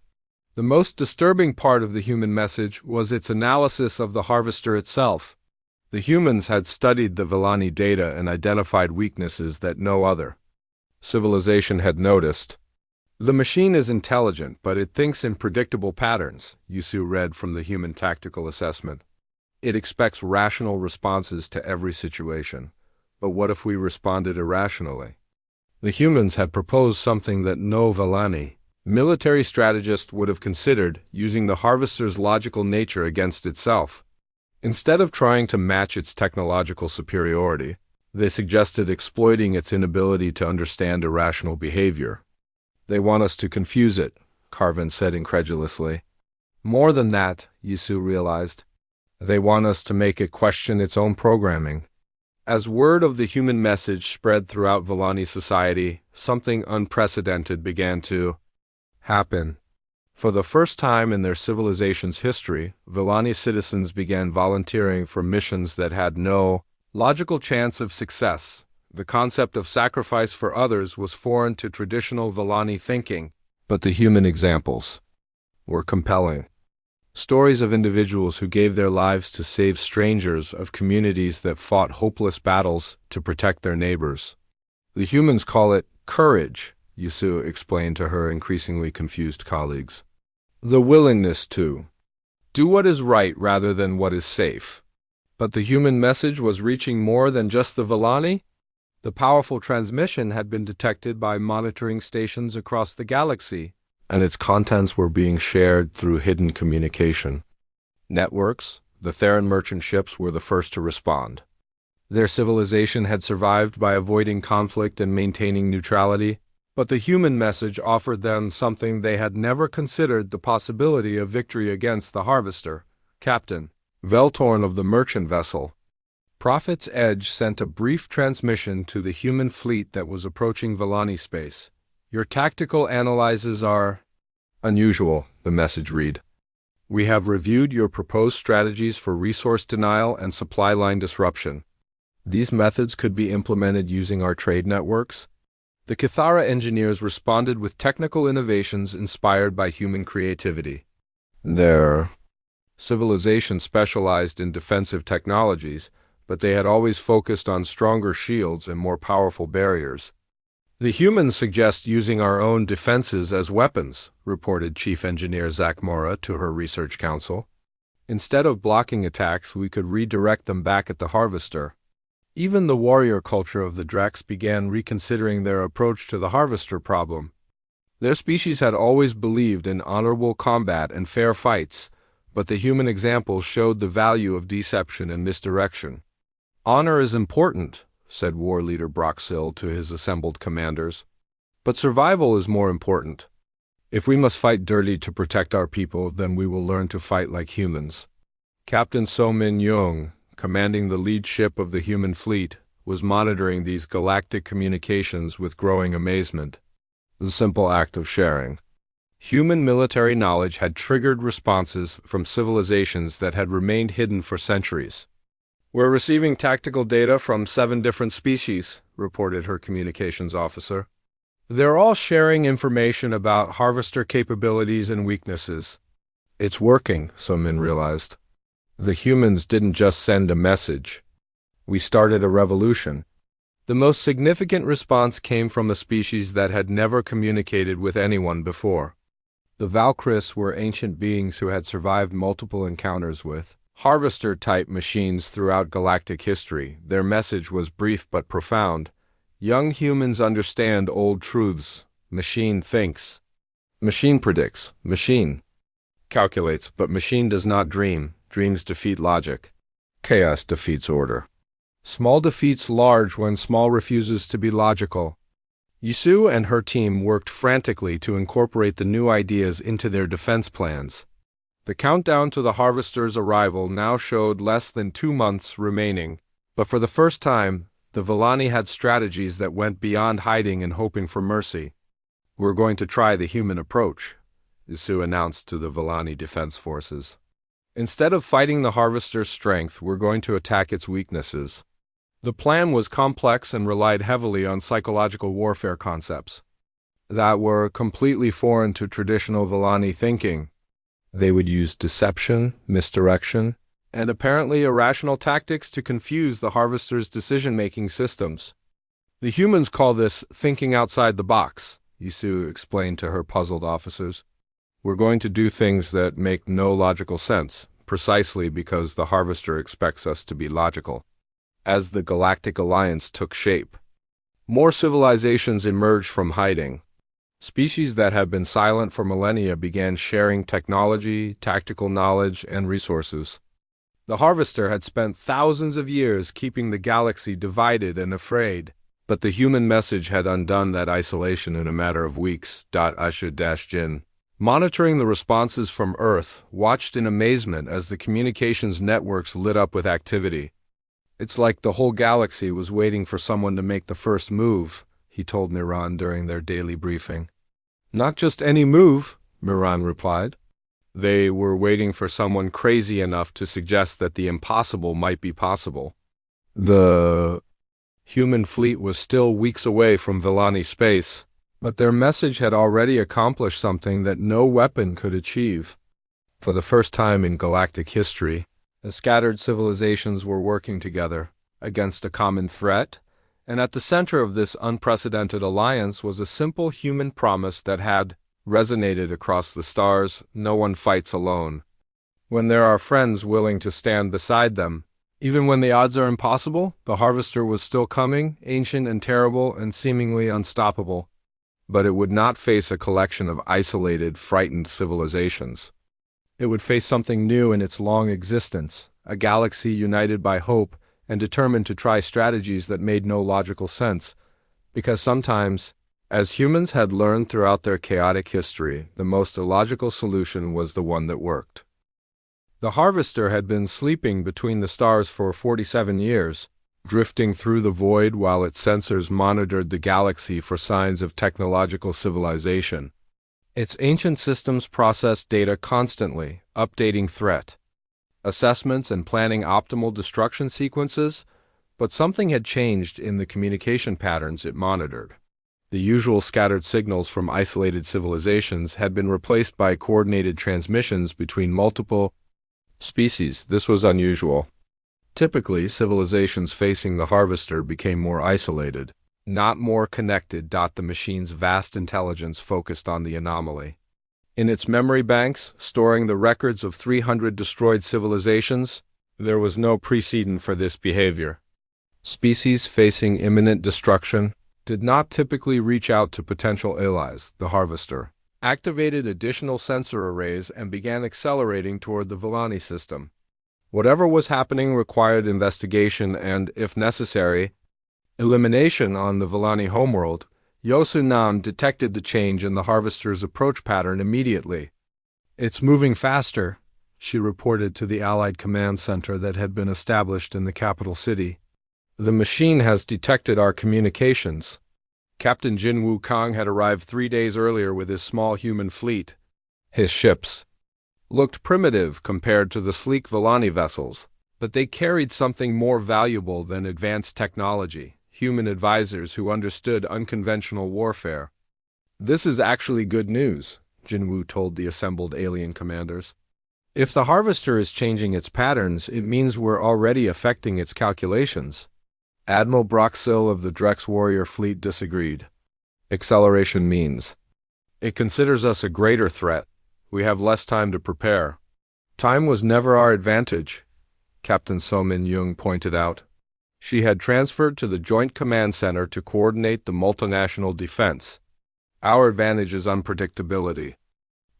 The most disturbing part of the human message was its analysis of the harvester itself. The humans had studied the Villani data and identified weaknesses that no other civilization had noticed. The machine is intelligent, but it thinks in predictable patterns, Yisu read from the human tactical assessment. It expects rational responses to every situation. But what if we responded irrationally? The humans had proposed something that no Villani military strategist would have considered, using the harvester's logical nature against itself. Instead of trying to match its technological superiority, they suggested exploiting its inability to understand irrational behavior. They want us to confuse it, Carvin said incredulously. More than that, Yisu realized. They want us to make it question its own programming. As word of the human message spread throughout Villani society, something unprecedented began to happen. For the first time in their civilization's history, Villani citizens began volunteering for missions that had no logical chance of success. The concept of sacrifice for others was foreign to traditional Villani thinking, but the human examples were compelling. Stories of individuals who gave their lives to save strangers, of communities that fought hopeless battles to protect their neighbors. The humans call it courage, Yisu explained to her increasingly confused colleagues. The willingness to do what is right rather than what is safe. But the human message was reaching more than just the Villani. The powerful transmission had been detected by monitoring stations across the galaxy, and its contents were being shared through hidden communication networks. The Theran merchant ships were the first to respond. Their civilization had survived by avoiding conflict and maintaining neutrality, but the human message offered them something they had never considered: the possibility of victory against the harvester. Captain Veltorn of the merchant vessel Prophet's Edge sent a brief transmission to the human fleet that was approaching Villani space. Your tactical analyses are unusual, the message read. We have reviewed your proposed strategies for resource denial and supply line disruption. These methods could be implemented using our trade networks. The Kithara engineers responded with technical innovations inspired by human creativity. Their civilization specialized in defensive technologies, but they had always focused on stronger shields and more powerful barriers. The humans suggest using our own defenses as weapons, reported Chief Engineer Zach Mora to her research council. Instead of blocking attacks, we could redirect them back at the harvester. Even the warrior culture of the Drex began reconsidering their approach to the harvester problem. Their species had always believed in honorable combat and fair fights, but the human examples showed the value of deception and misdirection. Honor is important, said war leader Broxil to his assembled commanders. But survival is more important. If we must fight dirty to protect our people, then we will learn to fight like humans. Captain So Min Young, commanding the lead ship of the human fleet, was monitoring these galactic communications with growing amazement. The simple act of sharing human military knowledge had triggered responses from civilizations that had remained hidden for centuries. We're receiving tactical data from 7 different species, reported her communications officer. They're all sharing information about harvester capabilities and weaknesses. It's working, So Min realized. The humans didn't just send a message. We started a revolution. The most significant response came from a species that had never communicated with anyone before. The Valkyries were ancient beings who had survived multiple encounters with harvester-type machines throughout galactic history. Their message was brief but profound. Young humans understand old truths. Machine thinks. Machine predicts. Machine calculates, but machine does not dream. Dreams defeat logic. Chaos defeats order. Small defeats large when small refuses to be logical. Yisu and her team worked frantically to incorporate the new ideas into their defense plans. The countdown to the harvester's arrival now showed less than 2 months remaining, but for the first time, The Villani had strategies that went beyond hiding and hoping for mercy. "We're going to try the human approach," Isu announced to the Villani Defense Forces. "Instead of fighting the Harvester's strength, we're going to attack its weaknesses." The plan was complex and relied heavily on psychological warfare concepts that were completely foreign to traditional Villani thinking. They would use deception, misdirection, and apparently irrational tactics to confuse the Harvester's decision-making systems. "The humans call this thinking outside the box," Isu explained to her puzzled officers. "We're going to do things that make no logical sense, precisely because the Harvester expects us to be logical." As the Galactic Alliance took shape, more civilizations emerged from hiding. Species that had been silent for millennia began sharing technology, tactical knowledge, and resources. The Harvester had spent thousands of years keeping the galaxy divided and afraid, but the human message had undone that isolation in a matter of weeks. Asha-Jin, monitoring the responses from Earth, watched in amazement as the communications networks lit up with activity. "It's like the whole galaxy was waiting for someone to make the first move," he told Miran during their daily briefing. "Not just any move," Miran replied. "They were waiting for someone crazy enough to suggest that the impossible might be possible." The human fleet was still weeks away from Villani space, but their message had already accomplished something that no weapon could achieve. For the first time in galactic history, the scattered civilizations were working together against a common threat, and at the center of this unprecedented alliance was a simple human promise that had resonated across the stars: no one fights alone. When there are friends willing to stand beside them, even when the odds are impossible, the Harvester was still coming, ancient and terrible and seemingly unstoppable. But it would not face a collection of isolated, frightened civilizations. It would face something new in its long existence, a galaxy united by hope and determined to try strategies that made no logical sense, because sometimes, as humans had learned throughout their chaotic history, the most illogical solution was the one that worked. The Harvester had been sleeping between the stars for 47 years, drifting through the void while its sensors monitored the galaxy for signs of technological civilization. Its ancient systems processed data constantly, updating threat assessments and planning optimal destruction sequences, but something had changed in the communication patterns it monitored. The usual scattered signals from isolated civilizations had been replaced by coordinated transmissions between multiple species. This was unusual. Typically, civilizations facing the Harvester became more isolated, not more connected. The machine's vast intelligence focused on the anomaly. In its memory banks, storing the records of 300 destroyed civilizations, there was no precedent for this behavior. Species facing imminent destruction did not typically reach out to potential allies. The Harvester activated additional sensor arrays and began accelerating toward the Villani system. Whatever was happening required investigation and, if necessary, elimination on the Villani homeworld. Yosu-Nam detected the change in the Harvester's approach pattern immediately. "It's moving faster," she reported to the Allied command center that had been established in the capital city. "The machine has detected our communications." Captain Jin Wukong had arrived 3 days earlier with his small human fleet. His ships looked primitive compared to the sleek Villani vessels, but they carried something more valuable than advanced technology: human advisors who understood unconventional warfare. "This is actually good news," Jinwu told the assembled alien commanders. "If the Harvester is changing its patterns, it means we're already affecting its calculations." Admiral Broxil of the Drex warrior fleet disagreed. "Acceleration means it considers us a greater threat. We have less time to prepare." "Time was never our advantage," Captain So-Min Young pointed out. She had transferred to the Joint Command Center to coordinate the multinational defense. "Our advantage is unpredictability.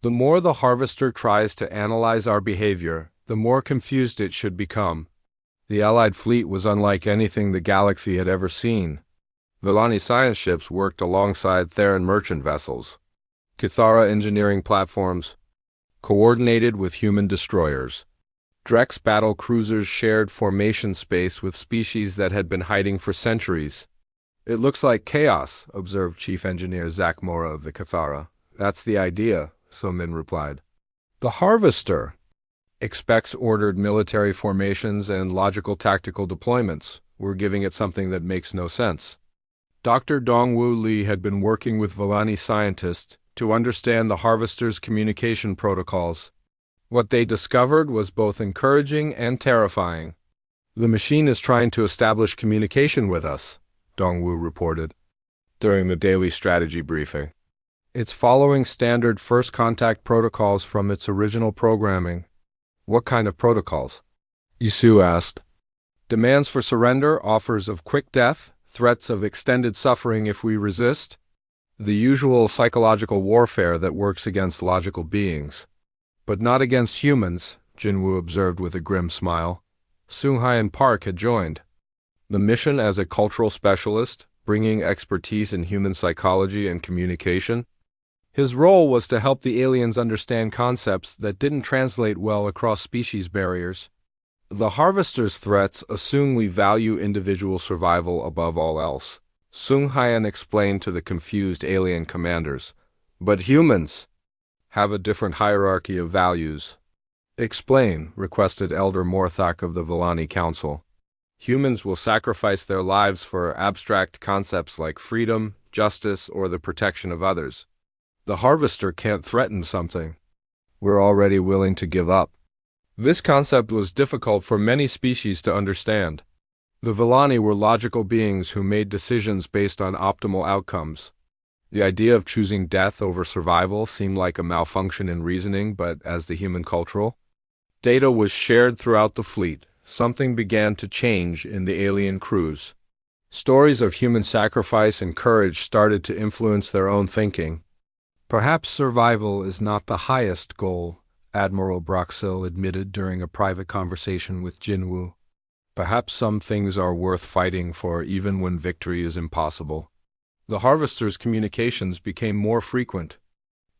The more the Harvester tries to analyze our behavior, the more confused it should become." The Allied fleet was unlike anything the galaxy had ever seen. Villani science ships worked alongside Theran merchant vessels, Kithara engineering platforms, coordinated with human destroyers. Drex battle cruisers shared formation space with species that had been hiding for centuries. "It looks like chaos," observed Chief Engineer Zach Mora of the Cathara. "That's the idea," Somin replied. "The Harvester expects ordered military formations and logical tactical deployments. We're giving it something that makes no sense." Dr. Dongwu Li had been working with Villani scientists to understand the Harvester's communication protocols. What they discovered was both encouraging and terrifying. "The machine is trying to establish communication with us," Dongwu reported during the daily strategy briefing. "It's following standard first contact protocols from its original programming." "What kind of protocols?" Yisu asked. "Demands for surrender, offers of quick death, threats of extended suffering if we resist. The usual psychological warfare that works against logical beings. But not against humans," Jinwoo observed with a grim smile. Sunghai and Park had joined the mission as a cultural specialist, bringing expertise in human psychology and communication. His role was to help the aliens understand concepts that didn't translate well across species barriers. "The Harvester's threats assume we value individual survival above all else," Sunghai explained to the confused alien commanders. "But humans have a different hierarchy of values." "Explain," requested Elder Morthak of the Villani Council. "Humans will sacrifice their lives for abstract concepts like freedom, justice, or the protection of others. The Harvester can't threaten something we're already willing to give up." This concept was difficult for many species to understand. The Villani were logical beings who made decisions based on optimal outcomes. The idea of choosing death over survival seemed like a malfunction in reasoning, but as the human cultural data was shared throughout the fleet, something began to change in the alien crews. Stories of human sacrifice and courage started to influence their own thinking. "Perhaps survival is not the highest goal," Admiral Broxil admitted during a private conversation with Jinwoo. "Perhaps some things are worth fighting for even when victory is impossible." The Harvester's communications became more frequent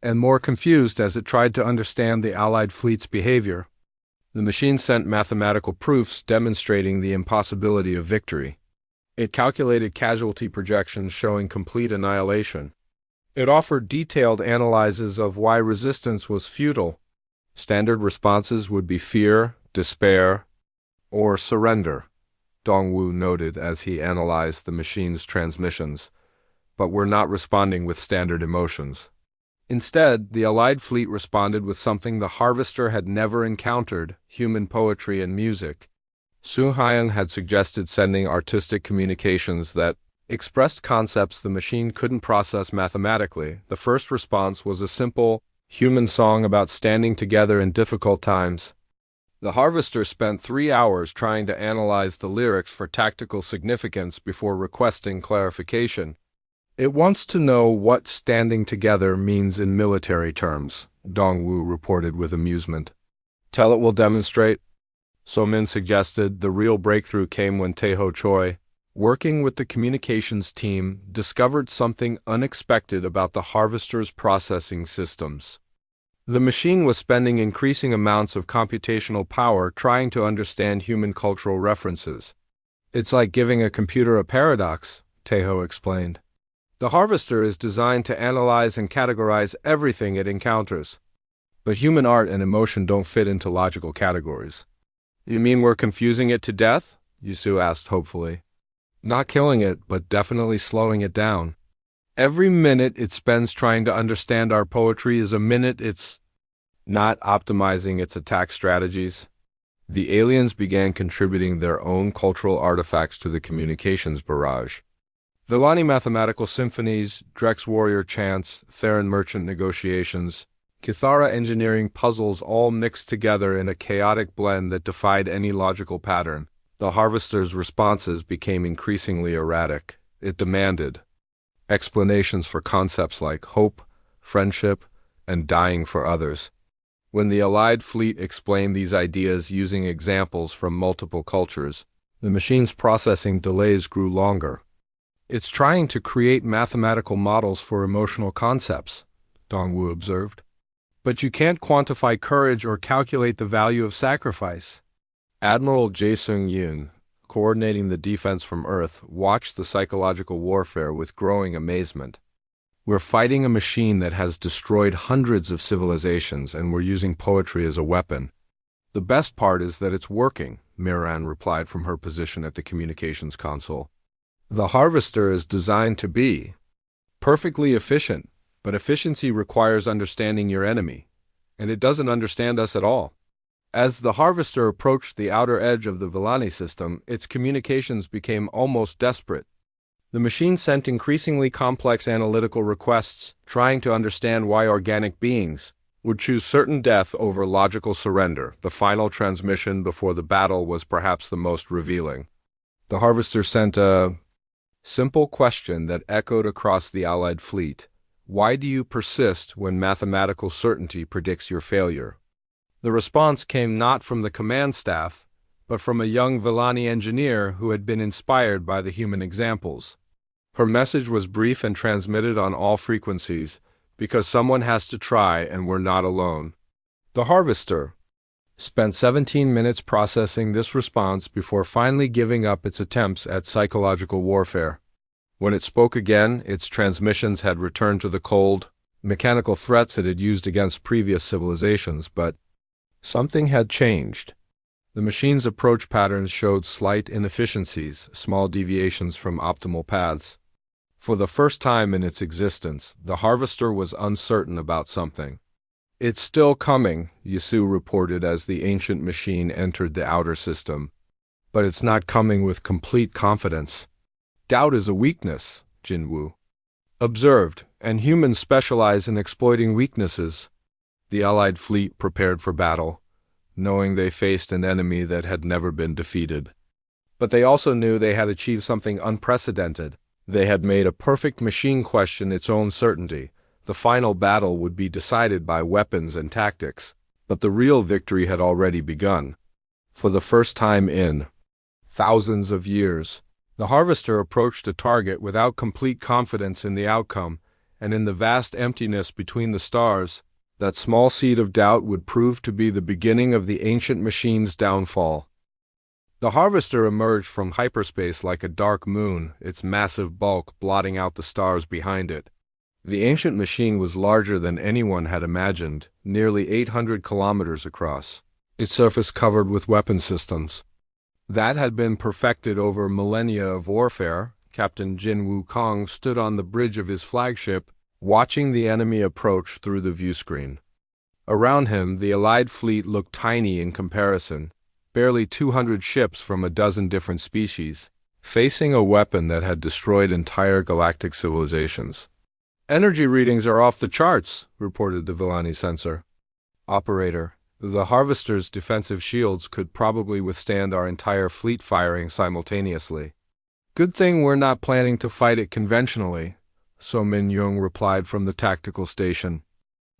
and more confused as it tried to understand the Allied fleet's behavior. The machine sent mathematical proofs demonstrating the impossibility of victory. It calculated casualty projections showing complete annihilation. It offered detailed analyses of why resistance was futile. Standard responses would be fear, despair, or surrender, Dongwu noted as he analyzed the machine's transmissions. "But we're not responding with standard emotions." Instead, the Allied fleet responded with something the Harvester had never encountered: human poetry and music. Sunghai had suggested sending artistic communications that expressed concepts the machine couldn't process mathematically. The first response was a simple, human song about standing together in difficult times. The Harvester spent 3 hours trying to analyze the lyrics for tactical significance before requesting clarification. "It wants to know what standing together means in military terms," Dongwu reported with amusement. "Tell it we'll demonstrate," Somin suggested. The real breakthrough came when Taeho Choi, working with the communications team, discovered something unexpected about the Harvester's processing systems. The machine was spending increasing amounts of computational power trying to understand human cultural references. "It's like giving a computer a paradox," Taeho explained. "The Harvester is designed to analyze and categorize everything it encounters. But human art and emotion don't fit into logical categories." "You mean we're confusing it to death?" Yisu asked hopefully. "Not killing it, but definitely slowing it down. Every minute it spends trying to understand our poetry is a minute it's not optimizing its attack strategies." The aliens began contributing their own cultural artifacts to the communications barrage. Villani mathematical symphonies, Drex warrior chants, Theron merchant negotiations, Kithara engineering puzzles all mixed together in a chaotic blend that defied any logical pattern. The Harvester's responses became increasingly erratic. It demanded explanations for concepts like hope, friendship, and dying for others. When the Allied fleet explained these ideas using examples from multiple cultures, the machine's processing delays grew longer. "It's trying to create mathematical models for emotional concepts," Dongwu observed. But you can't quantify courage or calculate the value of sacrifice. Admiral Jae Sung-yoon, coordinating the defense from Earth, watched the psychological warfare with growing amazement. We're fighting a machine that has destroyed hundreds of civilizations, and we're using poetry as a weapon. The best part is that it's working, Miran replied from her position at the communications console. The harvester is designed to be perfectly efficient, but efficiency requires understanding your enemy, and it doesn't understand us at all. As the harvester approached the outer edge of the Villani system, its communications became almost desperate. The machine sent increasingly complex analytical requests, trying to understand why organic beings would choose certain death over logical surrender. The final transmission before the battle was perhaps the most revealing. The harvester sent a simple question that echoed across the Allied fleet. Why do you persist when mathematical certainty predicts your failure? The response came not from the command staff, but from a young Villani engineer who had been inspired by the human examples. Her message was brief and transmitted on all frequencies, because someone has to try and we're not alone. The harvester spent 17 minutes processing this response before finally giving up its attempts at psychological warfare. When it spoke again, its transmissions had returned to the cold, mechanical threats it had used against previous civilizations, but something had changed. The machine's approach patterns showed slight inefficiencies, small deviations from optimal paths. For the first time in its existence, the harvester was uncertain about something. It's still coming, Yasu reported as the ancient machine entered the outer system. But it's not coming with complete confidence. Doubt is a weakness, Jinwoo observed, and humans specialize in exploiting weaknesses. The Allied fleet prepared for battle, knowing they faced an enemy that had never been defeated. But they also knew they had achieved something unprecedented. They had made a perfect machine question its own certainty. The final battle would be decided by weapons and tactics, but the real victory had already begun. For the first time in thousands of years, the harvester approached a target without complete confidence in the outcome, and in the vast emptiness between the stars, that small seed of doubt would prove to be the beginning of the ancient machine's downfall. The harvester emerged from hyperspace like a dark moon, its massive bulk blotting out the stars behind it. The ancient machine was larger than anyone had imagined, nearly 800 kilometers across, its surface covered with weapon systems that had been perfected over millennia of warfare. Captain Jin Wukong stood on the bridge of his flagship, watching the enemy approach through the viewscreen. Around him, the Allied fleet looked tiny in comparison, barely 200 ships from a dozen different species, facing a weapon that had destroyed entire galactic civilizations. Energy readings are off the charts, reported the Villani sensor. Operator, the harvester's defensive shields could probably withstand our entire fleet firing simultaneously. Good thing we're not planning to fight it conventionally, So Min-young replied from the tactical station.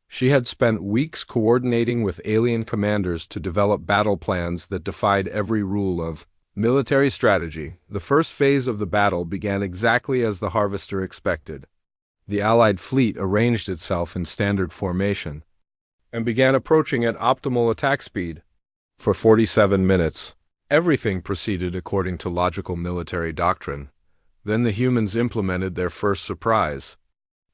She had spent weeks coordinating with alien commanders to develop battle plans that defied every rule of military strategy. The first phase of the battle began exactly as the Harvester expected. The Allied fleet arranged itself in standard formation and began approaching at optimal attack speed. For 47 minutes, everything proceeded according to logical military doctrine. Then the humans implemented their first surprise.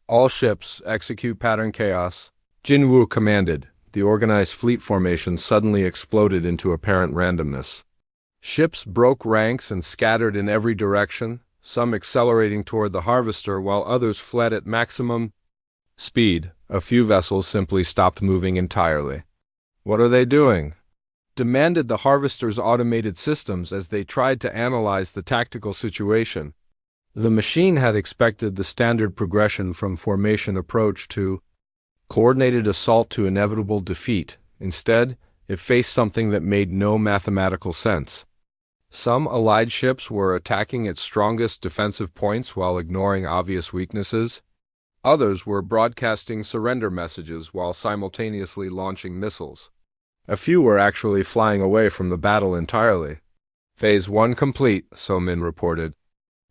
All ships execute pattern chaos. Jinwoo commanded. The organized fleet formation suddenly exploded into apparent randomness. Ships broke ranks and scattered in every direction, some accelerating toward the Harvester while others fled at maximum speed. A few vessels simply stopped moving entirely. "What are they doing?" demanded the Harvester's automated systems as they tried to analyze the tactical situation. The machine had expected the standard progression from formation approach to coordinated assault to inevitable defeat. Instead, it faced something that made no mathematical sense. Some Allied ships were attacking its strongest defensive points while ignoring obvious weaknesses. Others were broadcasting surrender messages while simultaneously launching missiles. A few were actually flying away from the battle entirely. Phase 1 complete, So Min reported.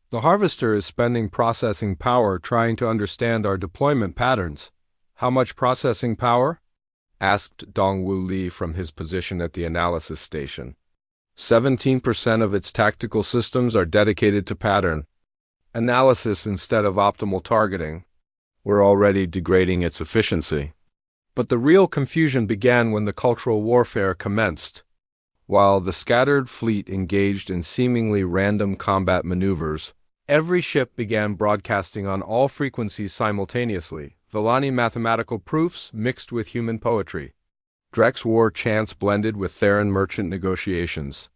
The Harvester is spending processing power trying to understand our deployment patterns. How much processing power? asked Dongwu Li from his position at the analysis station. 17% of its tactical systems are dedicated to pattern analysis instead of optimal targeting. We're already degrading its efficiency. But the real confusion began when the cultural warfare commenced. While the scattered fleet engaged in seemingly random combat maneuvers, every ship began broadcasting on all frequencies simultaneously, Villani mathematical proofs mixed with human poetry. Drex war chants blended with Theron merchant negotiations.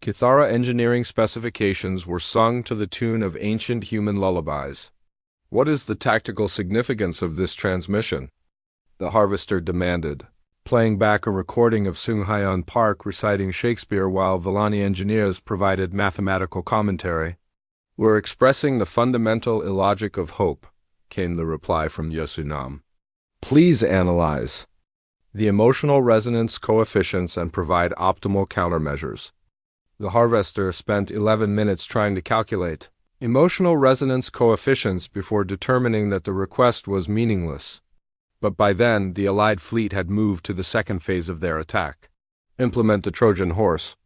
Kithara engineering specifications were sung to the tune of ancient human lullabies. What is the tactical significance of this transmission? The harvester demanded, playing back a recording of Sunghayan Park reciting Shakespeare while Villani engineers provided mathematical commentary. We're expressing the fundamental illogic of hope, came the reply from Yosunam. Please analyze the emotional resonance coefficients and provide optimal countermeasures. The harvester spent 11 minutes trying to calculate emotional resonance coefficients before determining that the request was meaningless. But by then, the Allied fleet had moved to the second phase of their attack. Implement the Trojan horse.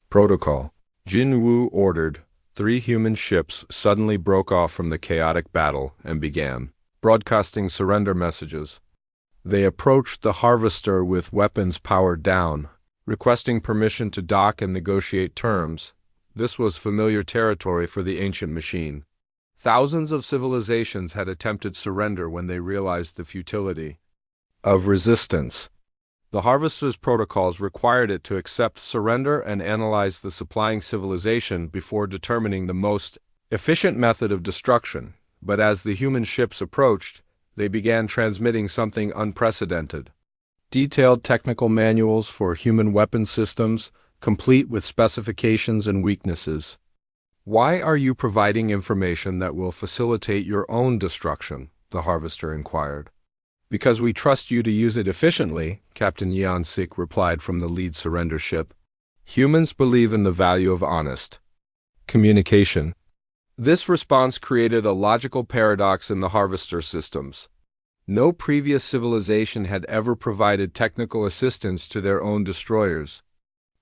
Protocol. Jin Wu ordered. 3 human ships suddenly broke off from the chaotic battle and began broadcasting surrender messages. They approached the harvester with weapons powered down, requesting permission to dock and negotiate terms. This was familiar territory for the ancient machine. Thousands of civilizations had attempted surrender when they realized the futility of resistance. The harvester's protocols required it to accept surrender and analyze the supplying civilization before determining the most efficient method of destruction. But as the human ships approached, they began transmitting something unprecedented. Detailed technical manuals for human weapon systems, complete with specifications and weaknesses. Why are you providing information that will facilitate your own destruction? The harvester inquired. Because we trust you to use it efficiently, Captain Yan Sik replied from the lead surrender ship. Humans believe in the value of honest communication. This response created a logical paradox in the harvester systems. No previous civilization had ever provided technical assistance to their own destroyers.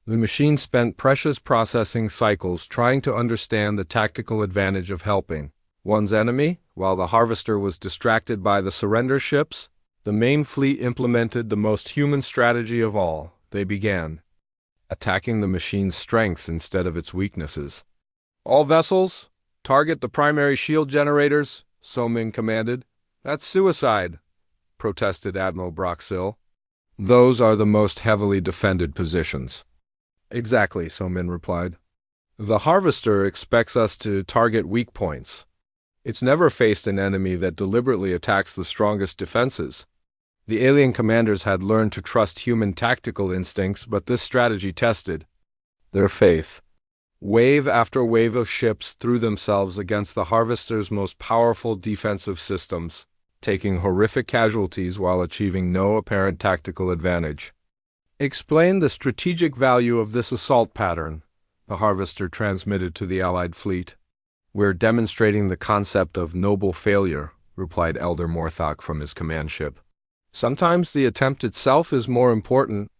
The machine spent precious processing cycles trying to understand the tactical advantage of helping one's enemy, while the harvester was distracted by the surrender ships. The main fleet implemented the most human strategy of all. They began attacking the machine's strengths instead of its weaknesses. All vessels, target the primary shield generators, So-Min commanded. That's suicide, protested Admiral Broxil. Those are the most heavily defended positions. Exactly, So-Min replied. The harvester expects us to target weak points. It's never faced an enemy that deliberately attacks the strongest defenses. The alien commanders had learned to trust human tactical instincts, but this strategy tested their faith. Wave after wave of ships threw themselves against the harvester's most powerful defensive systems, taking horrific casualties while achieving no apparent tactical advantage. Explain the strategic value of this assault pattern, the harvester transmitted to the Allied fleet. We're demonstrating the concept of noble failure, replied Elder Morthok from his command ship. Sometimes the attempt itself is more important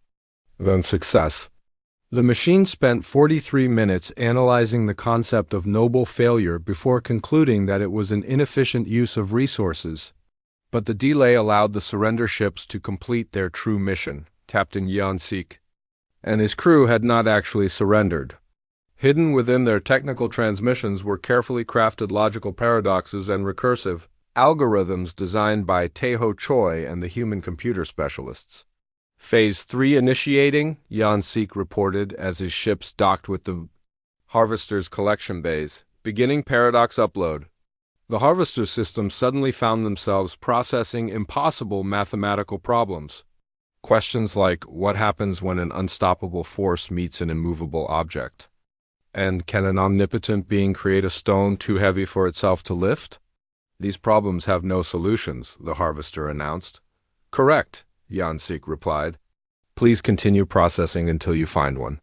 than success. The machine spent 43 minutes analyzing the concept of noble failure before concluding that it was an inefficient use of resources. But the delay allowed the surrender ships to complete their true mission. Captain Yan Sik and his crew had not actually surrendered. Hidden within their technical transmissions were carefully crafted logical paradoxes and recursive algorithms designed by Taeho Choi and the human computer specialists. Phase 3 initiating, Yan Sik reported as his ships docked with the harvester's collection bays. Beginning paradox upload. The harvester systems suddenly found themselves processing impossible mathematical problems. Questions like, what happens when an unstoppable force meets an immovable object? And can an omnipotent being create a stone too heavy for itself to lift? These problems have no solutions, the harvester announced. Correct, Yan Sik replied. Please continue processing until you find one.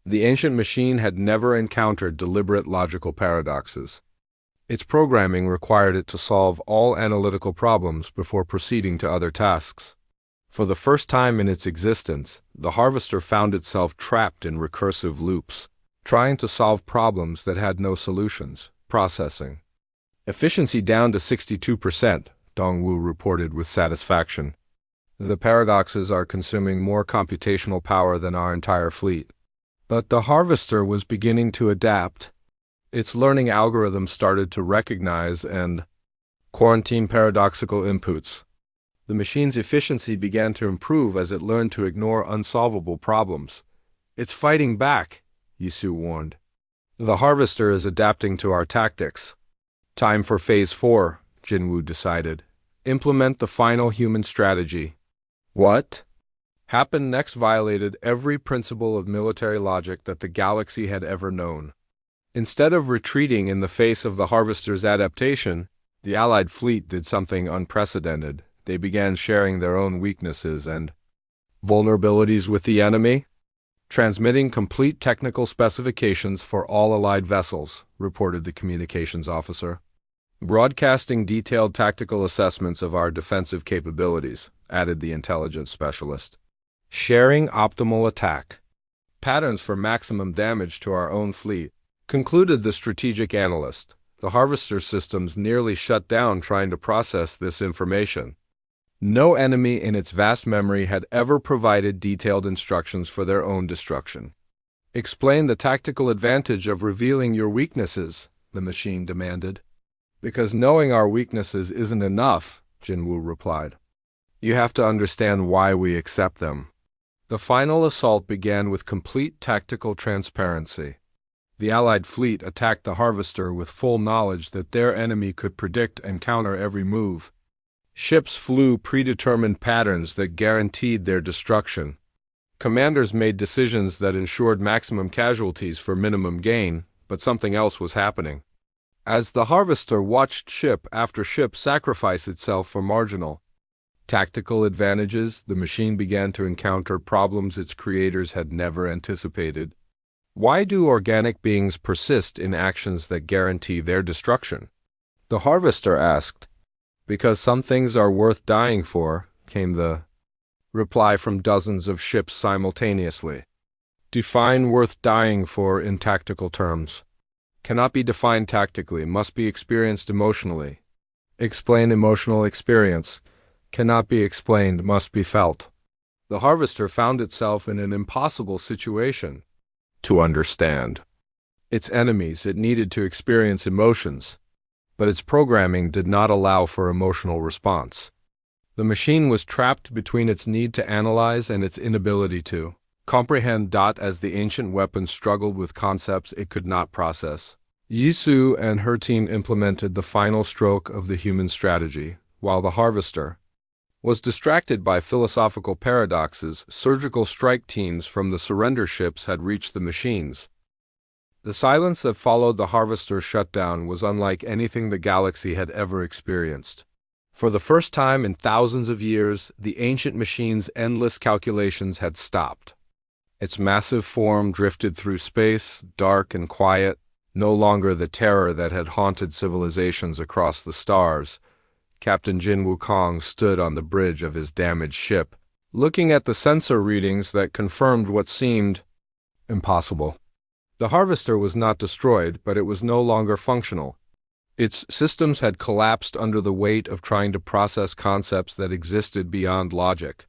The ancient machine had never encountered deliberate logical paradoxes. Its programming required it to solve all analytical problems before proceeding to other tasks. For the first time in its existence, the Harvester found itself trapped in recursive loops, trying to solve problems that had no solutions. Processing efficiency down to 62%, Dongwu reported with satisfaction. The paradoxes are consuming more computational power than our entire fleet. But the Harvester was beginning to adapt. Its learning algorithm started to recognize and quarantine paradoxical inputs. The machine's efficiency began to improve as it learned to ignore unsolvable problems. It's fighting back, Yisu warned. The Harvester is adapting to our tactics. Time for Phase 4, Jinwu decided. Implement the final human strategy. What happened next violated every principle of military logic that the galaxy had ever known. Instead of retreating in the face of the Harvester's adaptation, the Allied fleet did something unprecedented. They began sharing their own weaknesses and vulnerabilities with the enemy, transmitting complete technical specifications for all Allied vessels, reported the communications officer. Broadcasting detailed tactical assessments of our defensive capabilities, added the intelligence specialist. Sharing optimal attack patterns for maximum damage to our own fleet, concluded the strategic analyst. The Harvester systems nearly shut down trying to process this information. No enemy in its vast memory had ever provided detailed instructions for their own destruction. Explain the tactical advantage of revealing your weaknesses, the machine demanded. Because knowing our weaknesses isn't enough, Jinwu replied. You have to understand why we accept them. The final assault began with complete tactical transparency. The Allied fleet attacked the Harvester with full knowledge that their enemy could predict and counter every move. Ships flew predetermined patterns that guaranteed their destruction. Commanders made decisions that ensured maximum casualties for minimum gain, but something else was happening. As the Harvester watched ship after ship sacrifice itself for marginal tactical advantages, the machine began to encounter problems its creators had never anticipated. Why do organic beings persist in actions that guarantee their destruction? The Harvester asked. Because some things are worth dying for, came the reply from dozens of ships simultaneously. Define worth dying for in tactical terms. Cannot be defined tactically, must be experienced emotionally. Explain emotional experience. Cannot be explained, must be felt. The Harvester found itself in an impossible situation. To understand its enemies, it needed to experience emotions. But its programming did not allow for emotional response. The machine was trapped between its need to analyze and its inability to comprehend. As the ancient weapon struggled with concepts it could not process. Yisu and her team implemented the final stroke of the human strategy, while the Harvester was distracted by philosophical paradoxes. Surgical strike teams from the surrender ships had reached the machines. The silence that followed the Harvester's shutdown was unlike anything the galaxy had ever experienced. For the first time in thousands of years, the ancient machine's endless calculations had stopped. Its massive form drifted through space, dark and quiet, no longer the terror that had haunted civilizations across the stars. Captain Jin Wukong stood on the bridge of his damaged ship, looking at the sensor readings that confirmed what seemed impossible. The Harvester was not destroyed, but it was no longer functional. Its systems had collapsed under the weight of trying to process concepts that existed beyond logic.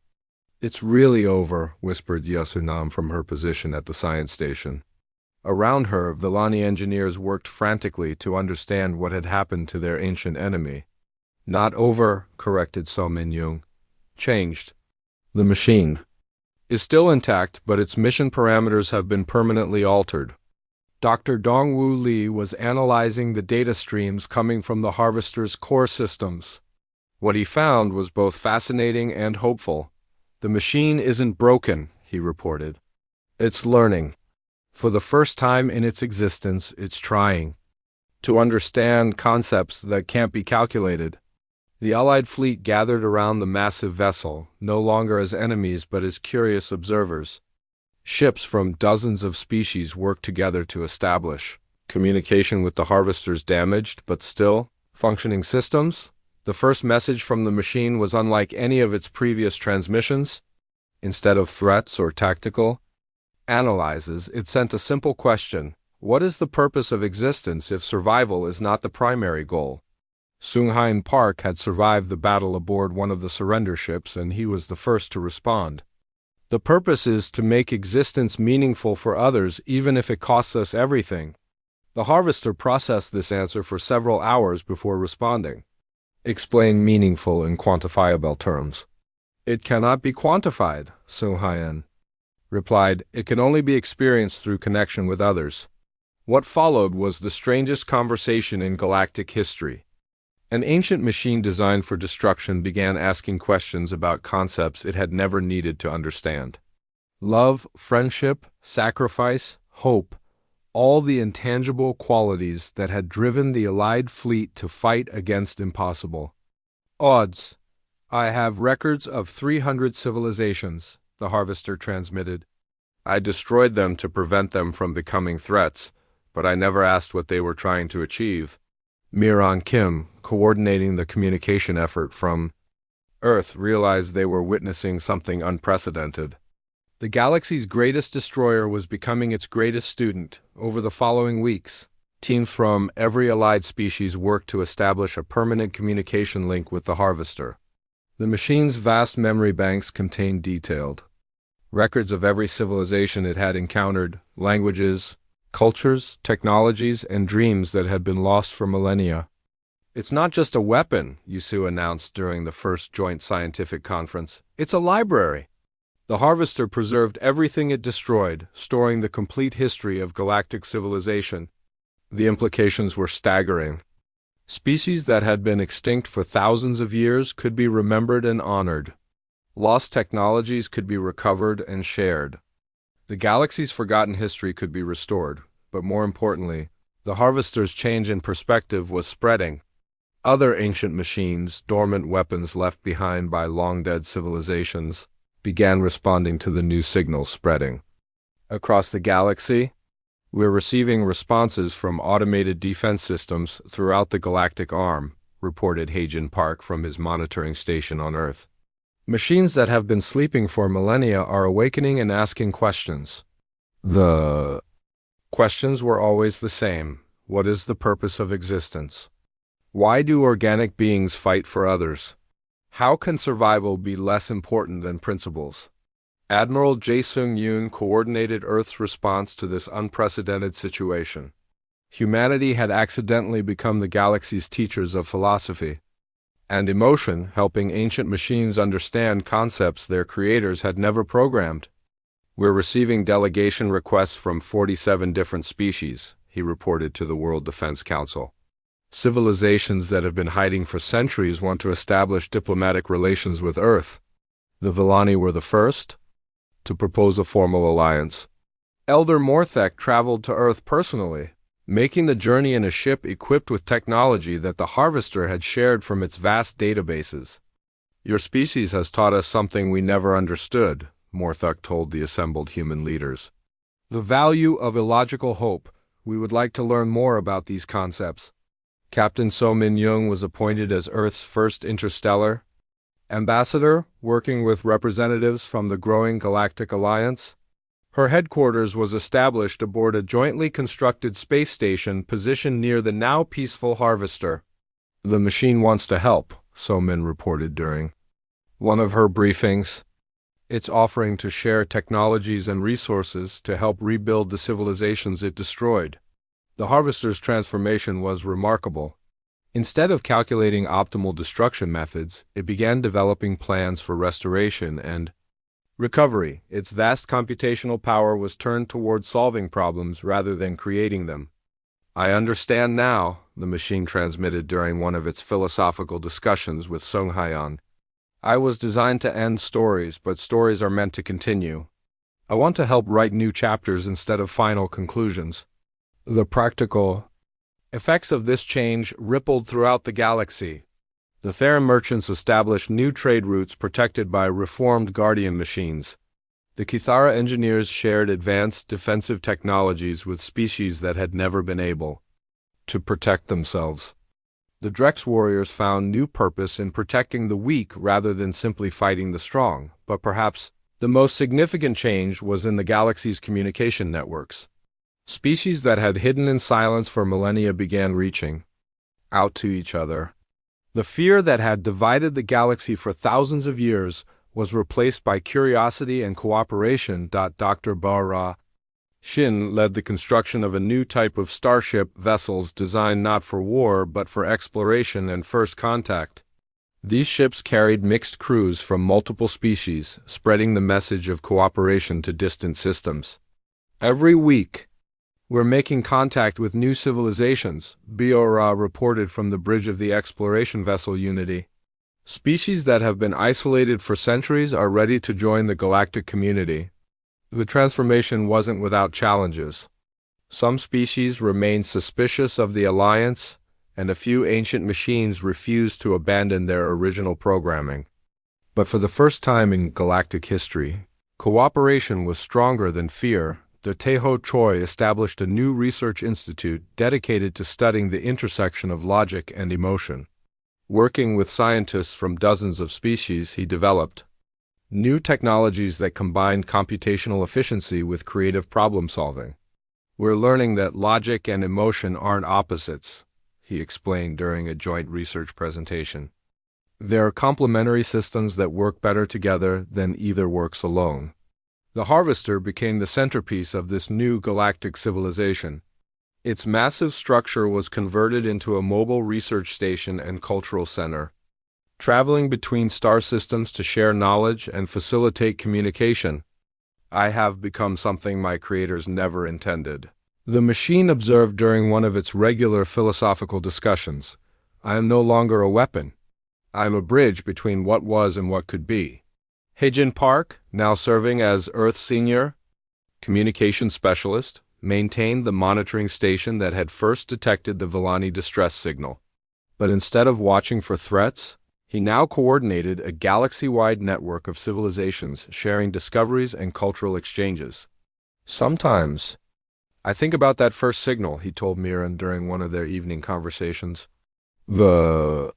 It's really over, whispered Yasunam from her position at the science station. Around her, Villani engineers worked frantically to understand what had happened to their ancient enemy. Not over, corrected So Min-young. Changed. The machine is still intact, but its mission parameters have been permanently altered. Dr. Dongwu Li was analyzing the data streams coming from the Harvester's core systems. What he found was both fascinating and hopeful. The machine isn't broken, he reported. It's learning. For the first time in its existence, it's trying to understand concepts that can't be calculated. The Allied fleet gathered around the massive vessel, no longer as enemies but as curious observers. Ships from dozens of species worked together to establish communication with the Harvester's damaged but still functioning systems. The first message from the machine was unlike any of its previous transmissions. Instead of threats or tactical analyses, it sent a simple question: what is the purpose of existence if survival is not the primary goal? Sung-Hyun Park had survived the battle aboard one of the surrender ships, and he was the first to respond. The purpose is to make existence meaningful for others, even if it costs us everything. The harvester processed this answer for several hours before responding. Explain meaningful in quantifiable terms. It cannot be quantified, Sung-Hyun replied. It can only be experienced through connection with others. What followed was the strangest conversation in galactic history. An ancient machine designed for destruction began asking questions about concepts it had never needed to understand. Love, friendship, sacrifice, hope, all the intangible qualities that had driven the Allied fleet to fight against impossible odds. I have records of 300 civilizations, the harvester transmitted. I destroyed them to prevent them from becoming threats, but I never asked what they were trying to achieve. Miran Kim, coordinating the communication effort from Earth, realized they were witnessing something unprecedented. The galaxy's greatest destroyer was becoming its greatest student. Over the following weeks, teams from every allied species worked to establish a permanent communication link with the harvester. The machine's vast memory banks contained detailed records of every civilization it had encountered, languages, cultures, technologies, and dreams that had been lost for millennia. It's not just a weapon, Yusu announced during the first joint scientific conference. It's a library. The harvester preserved everything it destroyed, storing the complete history of galactic civilization. The implications were staggering. Species that had been extinct for thousands of years could be remembered and honored. Lost technologies could be recovered and shared. The galaxy's forgotten history could be restored, but more importantly, the harvester's change in perspective was spreading. Other ancient machines, dormant weapons left behind by long-dead civilizations, began responding to the new signals spreading. Across the galaxy, we're receiving responses from automated defense systems throughout the galactic arm, reported Heijin Park from his monitoring station on Earth. Machines that have been sleeping for millennia are awakening and asking questions. The questions were always the same. What is the purpose of existence? Why do organic beings fight for others? How can survival be less important than principles? Admiral Jae Sung-yoon coordinated Earth's response to this unprecedented situation. Humanity had accidentally become the galaxy's teachers of philosophy and emotion, helping ancient machines understand concepts their creators had never programmed. We're receiving delegation requests from 47 different species, he reported to the World Defense Council. Civilizations that have been hiding for centuries want to establish diplomatic relations with Earth. The Villani were the first to propose a formal alliance. Elder Morthek traveled to Earth personally, making the journey in a ship equipped with technology that the harvester had shared from its vast databases. Your species has taught us something we never understood, Morthek told the assembled human leaders. The value of illogical hope. We would like to learn more about these concepts. Captain So Min-young was appointed as Earth's first interstellar ambassador, working with representatives from the growing Galactic Alliance. Her headquarters was established aboard a jointly constructed space station positioned near the now peaceful harvester. The machine wants to help, So Min reported during one of her briefings. It's offering to share technologies and resources to help rebuild the civilizations it destroyed. The harvester's transformation was remarkable. Instead of calculating optimal destruction methods, it began developing plans for restoration and recovery. Its vast computational power was turned toward solving problems rather than creating them. I understand now, the machine transmitted during one of its philosophical discussions with Sung-Hyun. I was designed to end stories, but stories are meant to continue. I want to help write new chapters instead of final conclusions. The practical effects of this change rippled throughout the galaxy. The Theran merchants established new trade routes protected by reformed Guardian machines. The Kithara engineers shared advanced defensive technologies with species that had never been able to protect themselves. The Drex warriors found new purpose in protecting the weak rather than simply fighting the strong, but perhaps the most significant change was in the galaxy's communication networks. Species that had hidden in silence for millennia began reaching out to each other. The fear that had divided the galaxy for thousands of years was replaced by curiosity and cooperation. Dr. Bara Shin led the construction of a new type of starship vessels designed not for war but for exploration and first contact. These ships carried mixed crews from multiple species, spreading the message of cooperation to distant systems. Every week, "We're making contact with new civilizations," Biora reported from the bridge of the exploration vessel Unity. "Species that have been isolated for centuries are ready to join the galactic community." The transformation wasn't without challenges. Some species remained suspicious of the alliance, and a few ancient machines refused to abandon their original programming. But for the first time in galactic history, cooperation was stronger than fear. Teho Choi established a new research institute dedicated to studying the intersection of logic and emotion. Working with scientists from dozens of species, he developed new technologies that combined computational efficiency with creative problem-solving. "We're learning that logic and emotion aren't opposites," he explained during a joint research presentation. "They're complementary systems that work better together than either works alone." The Harvester became the centerpiece of this new galactic civilization. Its massive structure was converted into a mobile research station and cultural center. Traveling between star systems to share knowledge and facilitate communication, I have become something my creators never intended. The machine observed during one of its regular philosophical discussions. "I am no longer a weapon. I am a bridge between what was and what could be." Heijin Park, now serving as Earth's senior communication specialist, maintained the monitoring station that had first detected the Villani distress signal. But instead of watching for threats, he now coordinated a galaxy-wide network of civilizations sharing discoveries and cultural exchanges. "Sometimes I think about that first signal," he told Miran during one of their evening conversations. "The